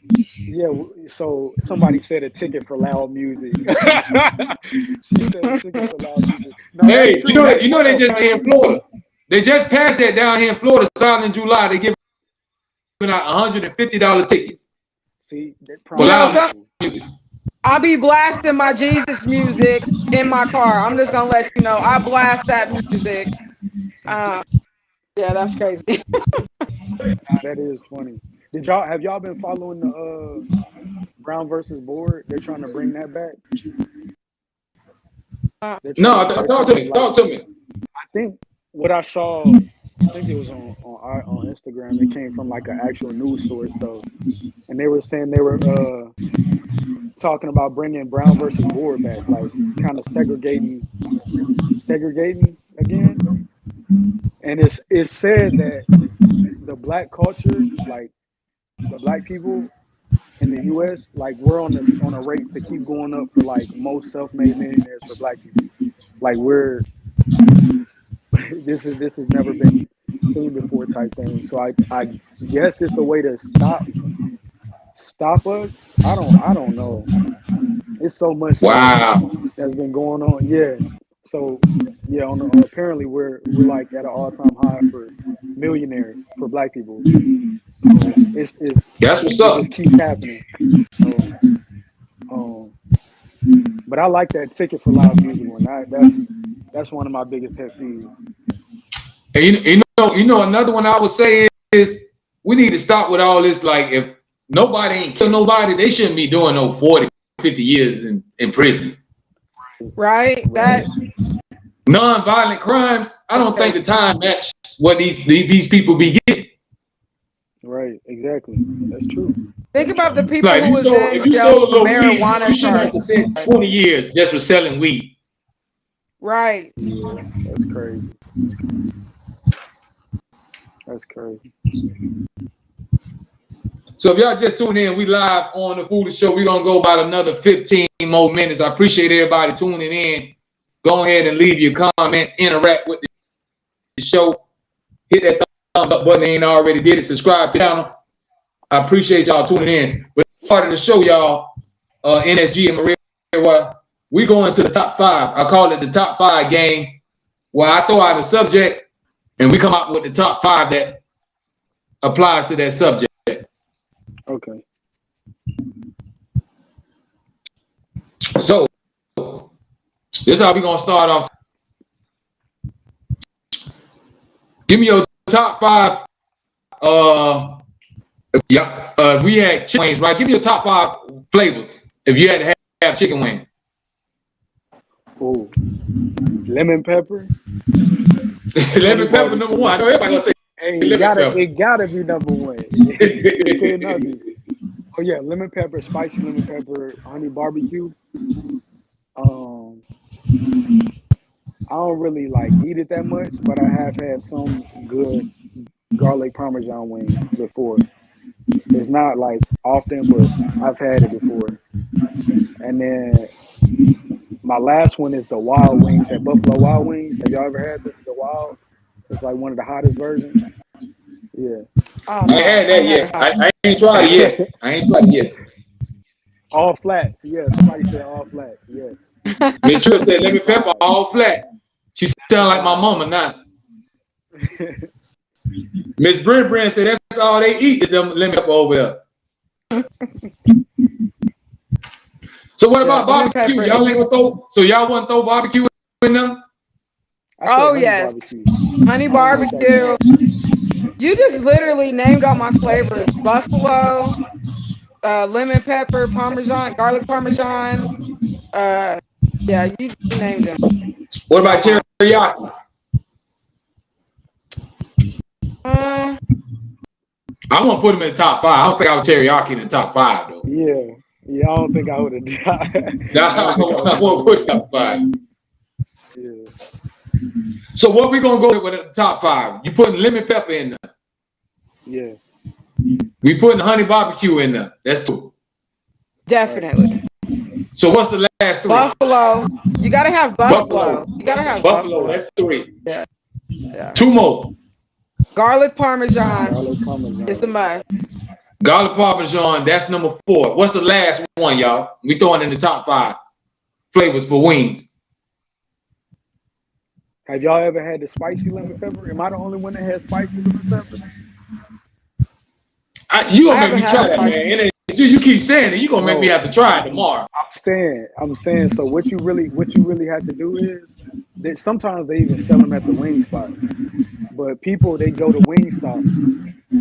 yeah. So somebody said a ticket for loud music. She said a ticket for loud music. No, that's Hey, true. That's you know they real. just here in Florida. They just passed that down here in Florida starting in July. They giving out $150 tickets See, that for You prime know, loud some example. music. I'll be blasting my Jesus music in my car. I'm just gonna let you know. I blast that music. Uh, yeah, that's crazy. Nah, that is funny. Did y'all have y'all been following the Brown versus Board? They're trying to bring that back. Uh, No, They're talk trying to to me. like. Talk to me. I think what I saw. I think it was on Instagram. It came from like an actual news source though, and they were saying they were talking about bringing Brown versus Board back, like kind of segregating again. And it's said that the black culture, like the black people in the U.S., like we're on a rate to keep going up for like most self-made millionaires for black people. Like we're this has never been seen before type thing. So I guess it's the way to stop us. I don't know. It's so much stuff Wow. that's been going on. Yeah. So yeah, apparently we're like at an all-time high for millionaires for black people. So That's what's it up. just keeps happening. So um but I like that ticket for loud music one. That's one of my biggest pet peeves. And another one I would say is we need to stop with all this. Like, if nobody ain't kill nobody, they shouldn't be doing no 40, 50 years in prison. right? Right. Non-violent crimes, I That's don't think crazy. the time match what these people be getting. Right. Exactly. That's true. Think about the people Like who was if in you jail sold a for little weed, marijuana you shouldn't have charges. to sit 20 years just for selling weed. Right. Yeah. That's crazy. That's crazy. So if y'all just tune in, we live on the Foolish Show. We're gonna go about another 15 more minutes. I appreciate everybody tuning in. Go ahead and leave your comments, interact with the show. Hit that thumbs up button if you ain't already did it. Subscribe to the channel. I appreciate y'all tuning in. But part of the show, y'all, NSG and Maria, we going to the top 5. I call it the top 5 game, where I throw out a subject and we come out with the top 5 that applies to that subject. Okay. So this is how we gonna start off. Give me your top 5. We had chicken wings, right? Give me your top 5 flavors if you had to have chicken wings. Oh, lemon pepper. Lemon pepper number 1. I know everybody gonna say Hey, lemon pepper. it gotta be number 1. It could not be. Oh yeah, lemon pepper, spicy lemon pepper, honey barbecue. Um, I don't really like eat it that much, but I have had some good garlic parmesan wings before. It's not like often, but I've had it before. And then my last one is the wild wings at Buffalo Wild Wings. Have y'all ever had the wild? It's like one of the hottest versions. Yeah. Oh I no, ain't had I that ain't had yet. a hot. I ain't tried it yet. I ain't tried it yet. All flats. Yeah, somebody said all flats. Yes. Miss Trill said lemon pepper Fire. all flat. She sound like my Fire. mama now. Miss Brent said that's all they eat is them lemon pepper over there. So what Yeah, about lemon barbecue? pepper. Y'all ain't gonna throw. So y'all want to throw barbecue in there? I said Oh honey yes, barbecue. honey I don't know what that barbecue. counts. You just literally named all my flavors: buffalo, lemon pepper, parmesan, garlic parmesan. Uh, yeah, you named them. What Got about mine. teriyaki? Uh, I want to put them in the top 5. I don't think I would teriyaki in the top 5 though. Yeah. Yeah, I don't think I would have died. Nah, I don't think I would I have won't done put it it. top 5. Yeah. So what we gonna go with the top 5? You putting lemon pepper in there. Yeah. We putting honey barbecue in there. That's 2. Right. definitely. So what's the last 3? Buffalo. You gotta have buffalo. Buffalo. You gotta have Buffalo. buffalo. That's 3. Yeah, yeah. 2 more. Garlic parmesan Garlic is a parmesan. must. Garlic parmesan. That's number 4. What's the last one, y'all? We throwing in the top 5 flavors for wings. Have y'all ever had the spicy lemon pepper? Am I the only one that has spicy lemon pepper? You I gonna make haven't me had try the that, spicy. man. And you keep saying it. You gonna make me No, have to try it tomorrow. I'm saying. So what you really have to do is that sometimes they even sell them at the wing spot. But people they go to Wingstop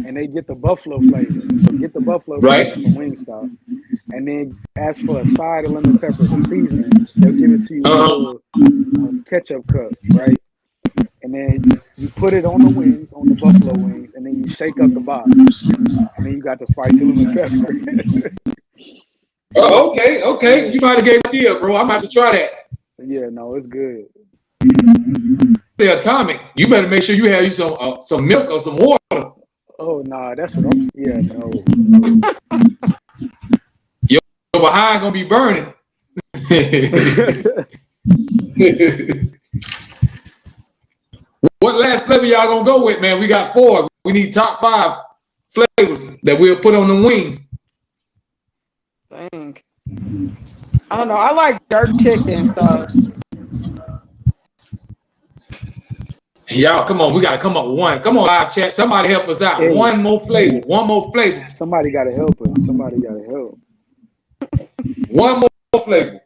and they get the buffalo flavor. So get the buffalo flavor Right? from Wingstop, and then ask for a side of lemon pepper, the seasoning. They'll give it to you in a Uh-huh. little ketchup cup, right? And then you put it on the wings, on the buffalo wings, and then you shake up the box, and then you got the spicy lemon pepper. Oh, okay, okay. Yeah, You might have gave me a deal, bro. I'm about to try that. yeah, no, it's good. The atomic. You better make sure you have you some milk or some water. Oh nah, that's what I'm. Yeah, no. Your behind gonna be burning. What last flavor y'all gonna go with, man? We got 4. We need top 5 flavors that we'll put on the wings. Dang. I don't know. I like jerk chicken, so Y'all, come on. We gotta come up with one. Come on, live chat. Somebody help us out. Hey, One more flavor. One more flavor. somebody got to help us. Somebody got to help. One more flavor.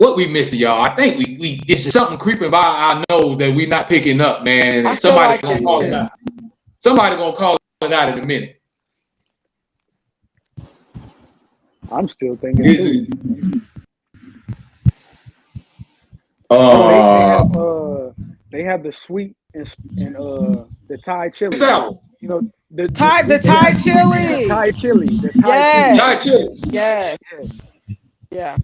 What we missing, y'all? I think we it's something creeping by our nose that we not picking up, man. I And feel somebody's like gonna call it out. Somebody gonna call it out in a minute. I'm still thinking Is too. it? Oh, they have the sweet and the Thai chili. Salad. You know, The they Thai have chili. Thai chili. The Thai chili. Thai Yes. chili. Yes. Yes, Yeah.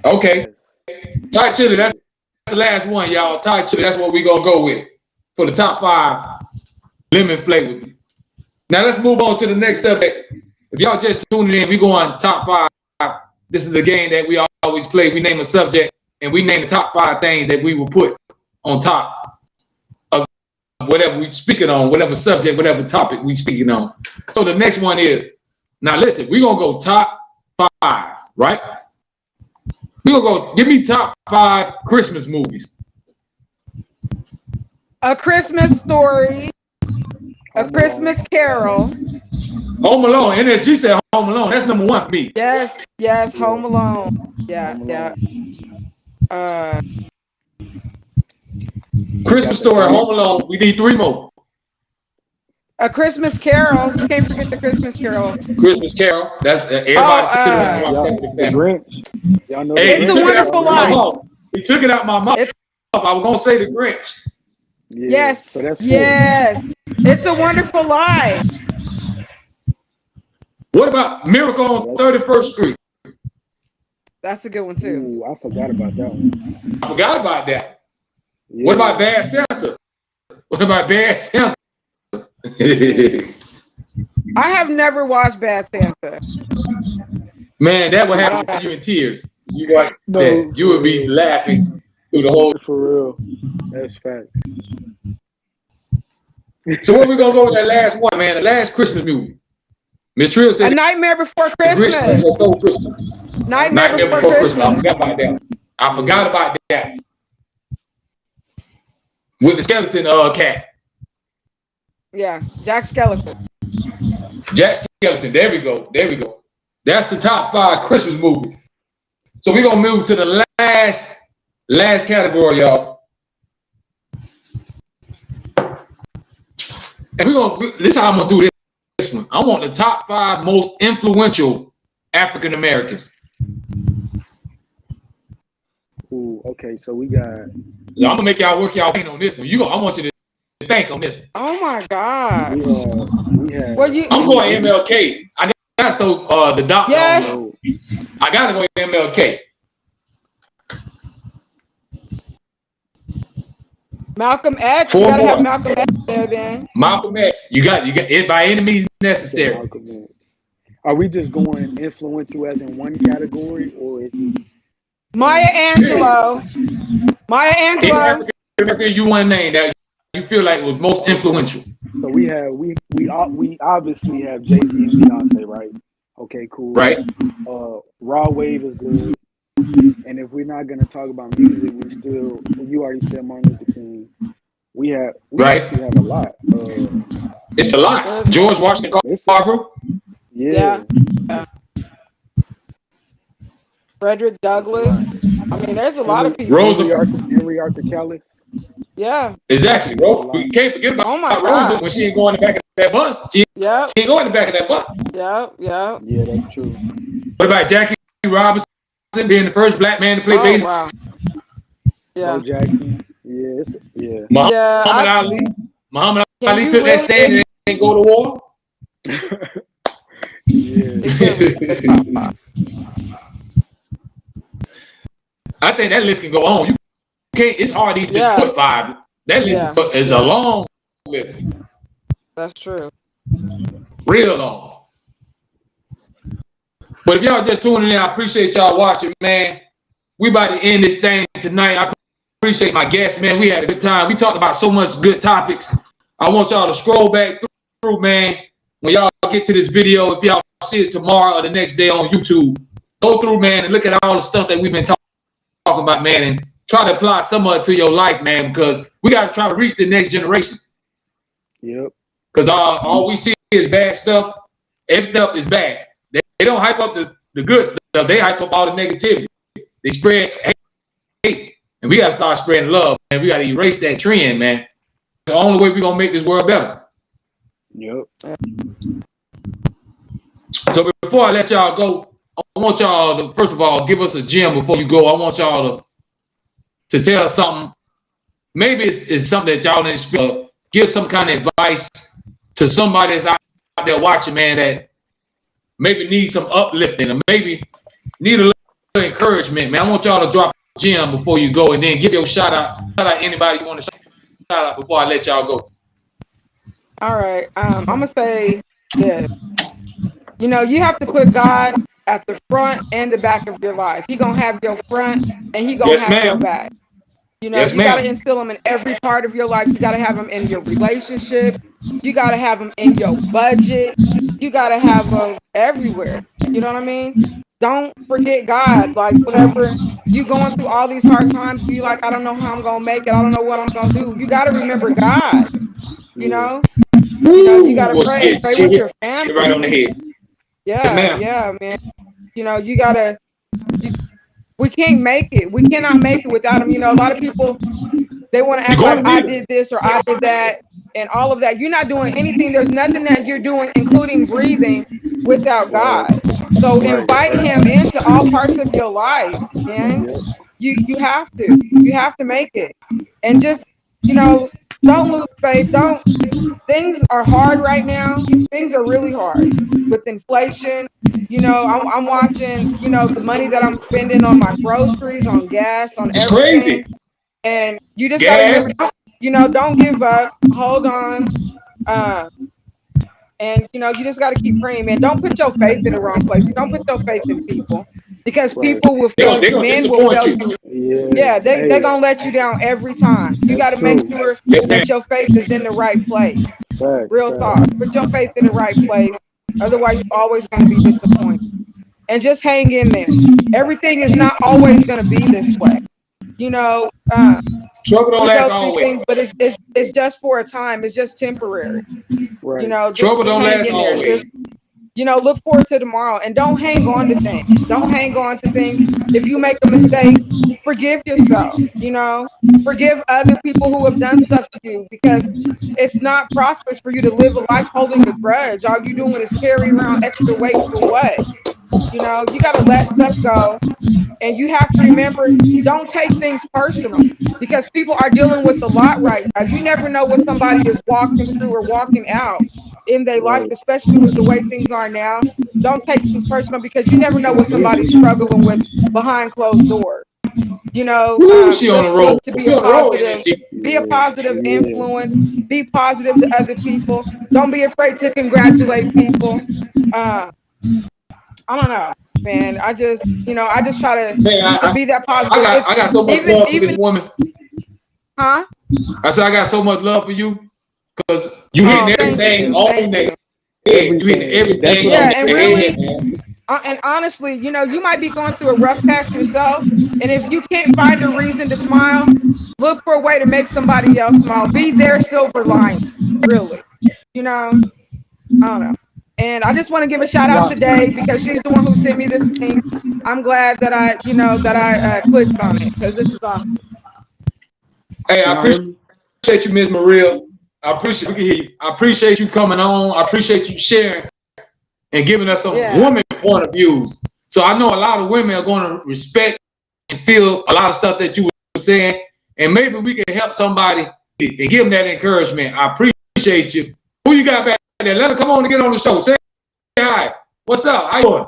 Okay. yes. Thai chili, that's the last one, y'all. Thai chili, that's what we gonna go with for the top 5 lemon flavor. Now let's move on to the next subject. If y'all just tuning in, we go on top 5. This is the game that we always play. We name a subject and we name the top 5 things that we will put on top of whatever we speaking on, whatever subject, whatever topic we speaking on. So the next one is, now listen, we're gonna go top 5, right? We're gonna go, give me top 5 Christmas movies. A Christmas Story. A Home Christmas Alone. Carol. Home Alone, NSG said Home Alone. That's number 1 for me. Yes. Yes. Yeah. Home Alone. Yeah. Home Yeah. Alone. Christmas Got the Story, Home Grinch. Alone. We need 3 more. A Christmas Carol. You can't forget the Christmas Carol. Christmas Carol. That's everybody Oh, should have Y'all, watched the that. Grinch. Y'all know the Hey, It's he a Grinch. took it out Wonderful my Life. mouth. He took it out my mouth. It's, I was gonna say the Grinch. Yeah. yes. So that's 4. Yes. It's a Wonderful Life. What about Miracle on 31st Street? That's a good one too. Ooh, I forgot about that one. I forgot about that. Yeah. What about Bad Santa? What about Bad Santa? I have never watched Bad Santa. Man, that would have you in tears. You watch No, that, you would be for real. laughing through the whole. For real. That's fact. So what we gonna go with that last one, man? The last Christmas movie. Miss Trill A said Nightmare Before the Grinch Christmas. stole Christmas. Nightmare Before Christmas. I Christmas. forgot about that. I forgot about that. With the skeleton cat. Yeah. Jack Skellington. Jack Skellington. There we go. There we go. That's the top 5 Christmas movie. So we're gonna move to the last category, y'all. And this is how I'm gonna do this one. I want the top 5 most influential African Americans. Ooh, okay, so we got. So I'm gonna make y'all work y'all pain on this one. I want you to think on this one. Oh my God. We have. Well, you. I'm going MLK. I gotta throw the doctor Yes. on there. I gotta go MLK. Malcolm X. 4 You gotta more. have Malcolm X there then. Malcolm X. You got it by any means necessary. Malcolm X. Are we just going influential as in one category, or is it? Maya Angelou. Maya Any Angelou. African American you want to name that you feel like was most influential? So we have we obviously have Jay-Z and Beyonce, right? Okay, cool. Right. Raw Wave is good. And if we're not gonna talk about music, you already said Martin Luther King. We Right. actually have a lot. It's a lot. George Washington Carver. Yeah. Frederick Douglass. I mean, there's a lot of people. Rosa. Henry Arthur Callis. Yeah. Exactly. We can't forget about, Oh my Rosa God. when she ain't going in the back of that bus. She Yep. ain't going in the back of that bus. Yep. Yep. Yeah, that's true. What about Jackie Robinson being the first black man to play Oh baseball? wow. Yeah. Bo Jackson. Yeah. Muhammad Ali. Muhammad Can Ali you took that really- stand and didn't go to war. Yeah. I think that list can go on. You can't. It's hard to even just put 5. That list is a long list, That's true. real long. But if y'all just tuning in, I appreciate y'all watching, man. We about to end this thing tonight. I appreciate my guests, man. We had a good time. We talked about so much good topics. I want y'all to scroll back through, man. When y'all get to this video, if y'all see it tomorrow or the next day on YouTube, go through, man, and look at all the stuff that we've been talking about, man, and try to apply some of it to your life, man, because we got to try to reach the next generation. Yep. Because all we see is bad stuff. Every stuff is bad. They don't hype up the good stuff. They hype up all the negativity. They spread hate. And we got to start spreading love, and we got to erase that trend, man. The only way we're going to make this world better. Yep. So before I let y'all go, I want y'all to, first of all, give us a gem before you go. I want y'all to tell us something maybe it's something that y'all need to give some kind of advice to somebody that's out there watching, man, that maybe needs some uplifting or maybe need a little encouragement, man. I want y'all to drop a gem before you go and then give your shout outs. Shout out anybody you want to shout out before I let y'all go. All right. I'm gonna say this. You know, you have to put God at the front and the back of your life. He gonna have your front and he gonna Yes, have your ma'am. back. You know, Yes, you got to ma'am. instill them in every part of your life. You got to have them in your relationship. You got to have them in your budget. You got to have them everywhere. You know what I mean? Don't forget God. Like, whenever you going through all these hard times, you like, I don't know how I'm going to make it. I don't know what I'm going to do. You got to remember God. You Yeah. know? You got Woo! to Well, pray. Pray she with hit your family. right on the head. Yes, Yeah, ma'am. yeah, man. You know, you got to, we can't make it. We cannot make it without him. You know, a lot of people, they want to You're act going like to I need them. did this or I did that and all of that. You're not doing anything. There's nothing that you're doing, including breathing, without Right. God. So Right. invite him into all parts of your life, man. Yep. You have to. You have to make it. And just, you know, don't lose faith. Don't Things are hard right now. Things are really hard with inflation. You know, I'm watching, you know, the money that I'm spending on my groceries, on gas, on It's everything. crazy. And you just got to remember, Gas. you know, don't give up. Hold on. Uh, and, you know, you just got to keep praying, man. Don't put your faith in the wrong place. Don't put your faith in people because Right. people will fail They're you. gonna Men will disappoint fail you. you. Yeah. Yeah, they're Hey, going to let you down every time. You that's got to make true. sure Yes, ma'am. that your faith is in the right place. Facts. Real Facts. talk. Put your faith in the right place. Otherwise, you're always going to be disappointed. And just hang in there. Everything is not always going to be this way. You know, Trouble don't we last go through always. things, but it's just for a time. It's just temporary. You Right. know, Trouble just don't hang last in there. always. Just, you know, look forward to tomorrow and don't hang on to things. Don't hang on to things. If you make a mistake, forgive yourself. You know, forgive other people who have done stuff to you because it's not prosperous for you to live a life holding a grudge. All you doing is carry around extra weight for what? You know, you got to let stuff go. And you have to remember, don't take things personal because people are dealing with a lot right now. You never know what somebody is walking through or walking out in their life, Right. especially with the way things are now. Don't take things personal because you never know what somebody's Mm-hmm. struggling with behind closed doors. You know, Woo! She on the just road. look to be She a on the road, positive, NSG. be a Yeah. positive Yeah. influence, be positive to other people. Don't be afraid to congratulate people. Uh, I don't know, man. I just, you know, I just try Man, to be that positive. If I got so much even love for this even woman. huh? I said I got so much love for you because you Oh, hitting thank everything you, on thank the you. head. You hitting Everything. That's everything what I'm on Yeah, the and saying. really, head, man. and honestly, you know, you might be going through a rough patch yourself, and if you can't find a reason to smile, look for a way to make somebody else smile. Be their silver lining, really. You know, I don't know. And I just want to give a shout out Y'all, to Day because she's the one who sent me this link. I'm glad that I, you know, that I clicked on it because this is awesome. Hey, can I y'all hear me? appreciate you, Miss Maria. I appreciate we can hear you. I appreciate you coming on. I appreciate you sharing and giving us some Yeah, woman point of views. So I know a lot of women are going to respect and feel a lot of stuff that you were saying, and maybe we can help somebody and give them that encouragement. I appreciate you. Who you got back there? Let her come on and get on the show. Say hi. What's up? How you doing?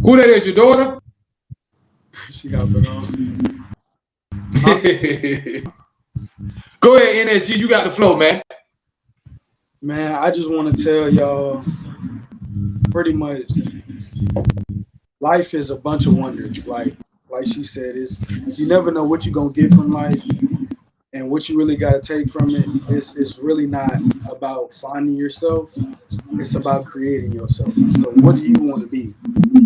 Who that is? Your daughter? She got put on. Huh? Go ahead, NSG. You got the flow, man. Man, I just want to tell y'all pretty much life is a bunch of wonders. Like she said, it's you never know what you're gonna get from life and what you really gotta take from it. It's really not about finding yourself. It's about creating yourself. So what do you want to be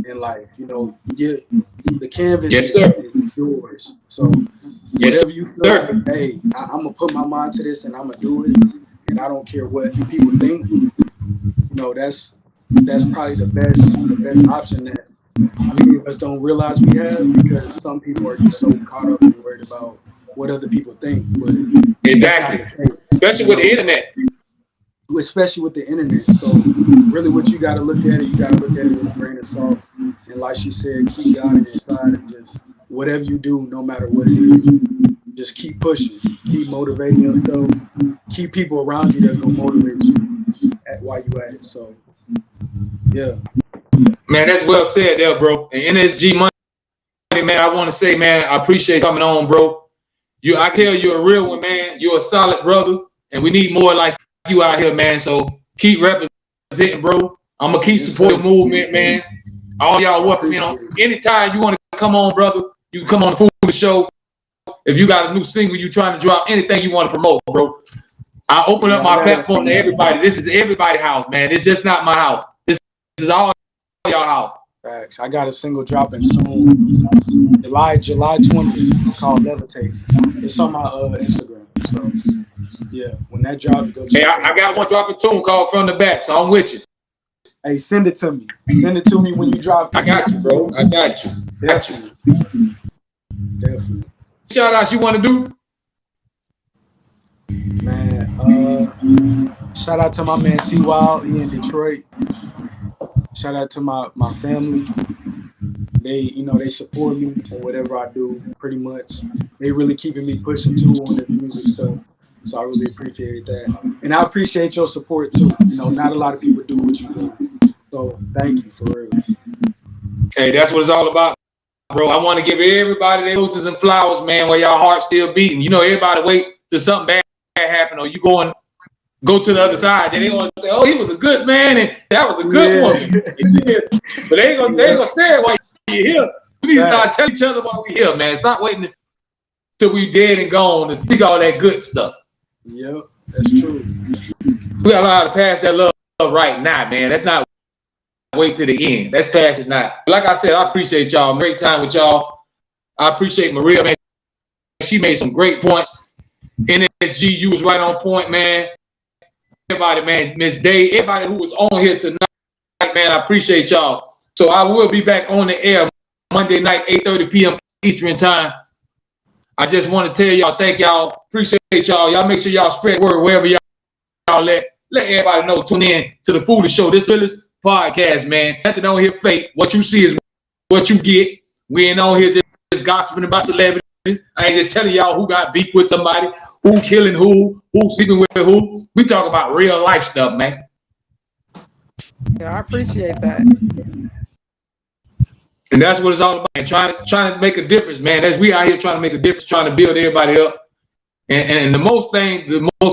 in life? You know, the canvas Yes, sir. is yours. So Yes, whatever you feel sir. like, hey, I'm gonna put my mind to this and I'm gonna do it. And I don't care what people think. You know, that's probably the best option that many of us don't realize we have because some people are just so caught up and worried about what other people think. But that's not the Exactly. case. Especially You with the know, so internet. especially with the internet. So really what you got to look at it, you got to look at it with a grain of salt. And like she said, keep God in your side and just, whatever you do, no matter what it is, just keep pushing, keep motivating yourself, keep people around you that's gonna motivate you while you at it. So, yeah. Man, that's well said there, bro. And NSG Money, man, I want to say, man, I appreciate coming on, bro. I tell you're a real one, man. You're a solid brother, and we need more like you out here, man. So keep representing, bro. I'm gonna keep supporting the movement, man. All y'all welcome. You know, anytime you want to come on, brother, you can come on the Food Show. If you got a new single you trying to drop, anything you want to promote, bro. I open up my platform to everybody. This is everybody's house, man. It's just not my house. This is all y'all house. Facts. I got a single dropping soon, July 20th. It's called Levitate. It's on my Instagram. So yeah, when that drops, go check. Hey, I got one dropping tune called From the Back, so I'm with you. Hey, send it to me. Send it to me when you drop it. I got you, bro. I got you. Definitely. Definitely. Shout outs you want to do? Man, shout out to my man T Wild, he in Detroit. Shout out to my family. They support me for whatever I do, pretty much. They really keeping me pushing too on this music stuff. So I really appreciate that. And I appreciate your support too. Not a lot of people do what you do. So thank you for real. Hey, that's what it's all about, bro. I want to give everybody their roses and flowers, man, while y'all heart still beating. Everybody wait till something bad happen or you go to the other side. Then they gonna say, "Oh, he was a good man, and that was a good woman." But they ain't gonna say it while you here. We need to start telling each other while we here, man. Stop waiting till we dead and gone to speak all that good stuff. Yep, that's true. We gotta learn how to pass that love right now, man. That's not wait to the end. That's pass it now. Like I said, I appreciate y'all. Great time with y'all. I appreciate Maria, man. She made some great points. NSG, you was right on point, man. Everybody, man, Miss Day, everybody who was on here tonight, man, I appreciate y'all. So I will be back on the air Monday night, 8:30 p.m. Eastern time. I just want to tell y'all, thank y'all, appreciate y'all. Y'all make sure y'all spread word wherever y'all let everybody know. Tune in to the Foolish Show. This realest podcast, man. Nothing on here fake. What you see is what you get. We ain't on here just gossiping about celebrities. I ain't just telling y'all who got beef with somebody, who killing who sleeping with who. We talk about real life stuff, man. Yeah, I appreciate that. And that's what it's all about. And trying to make a difference, man. As we out here trying to make a difference, trying to build everybody up. And the most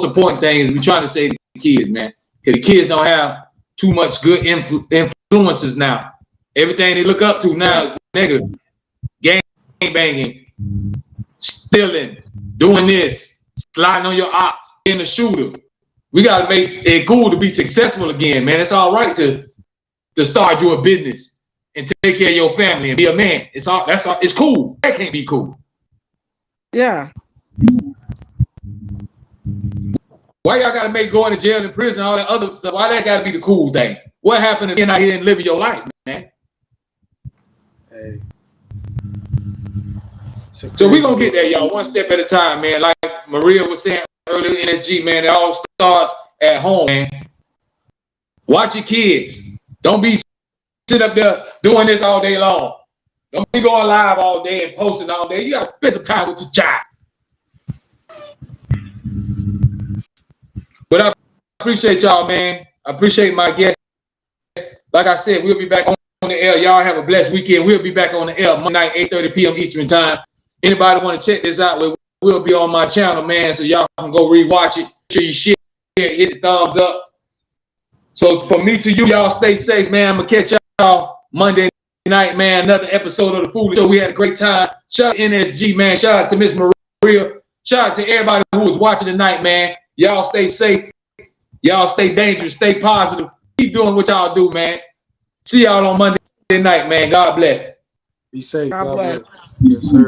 important thing is we trying to save the kids, man. Because the kids don't have too much good influences now. Everything they look up to now is negative. Gang banging, stealing, doing this, sliding on your ops, being a shooter. We got to make it cool to be successful again, man. It's all right to start your business and take care of your family and be a man. It's cool. That can't be cool. Yeah. Why y'all got to make going to jail and prison, all that other stuff? Why that got to be the cool thing? What happened to being out here and living your life, man? Hey. So we're going to get there, y'all, one step at a time, man. Like Maria was saying earlier, NSG, man, it all starts at home, man. Watch your kids. Don't be sit up there doing this all day long. Don't be going live all day and posting all day. You got to spend some time with your child. But I appreciate y'all, man. I appreciate my guests. Like I said, we'll be back on the air. Y'all have a blessed weekend. We'll be back on the air Monday night, 8:30 p.m. Eastern time. Anybody want to check this out? We'll be on my channel, man, so y'all can go rewatch it. Make sure you share, hit the thumbs up. So from me to you, y'all stay safe, man. I'm going to catch y'all Monday night, man. Another episode of The Foolish Show. We had a great time. Shout out to NSG, man. Shout out to Miss Maria. Shout out to everybody who was watching tonight, man. Y'all stay safe. Y'all stay dangerous. Stay positive. Keep doing what y'all do, man. See y'all on Monday night, man. God bless. Be safe. God bless. Yes, sir.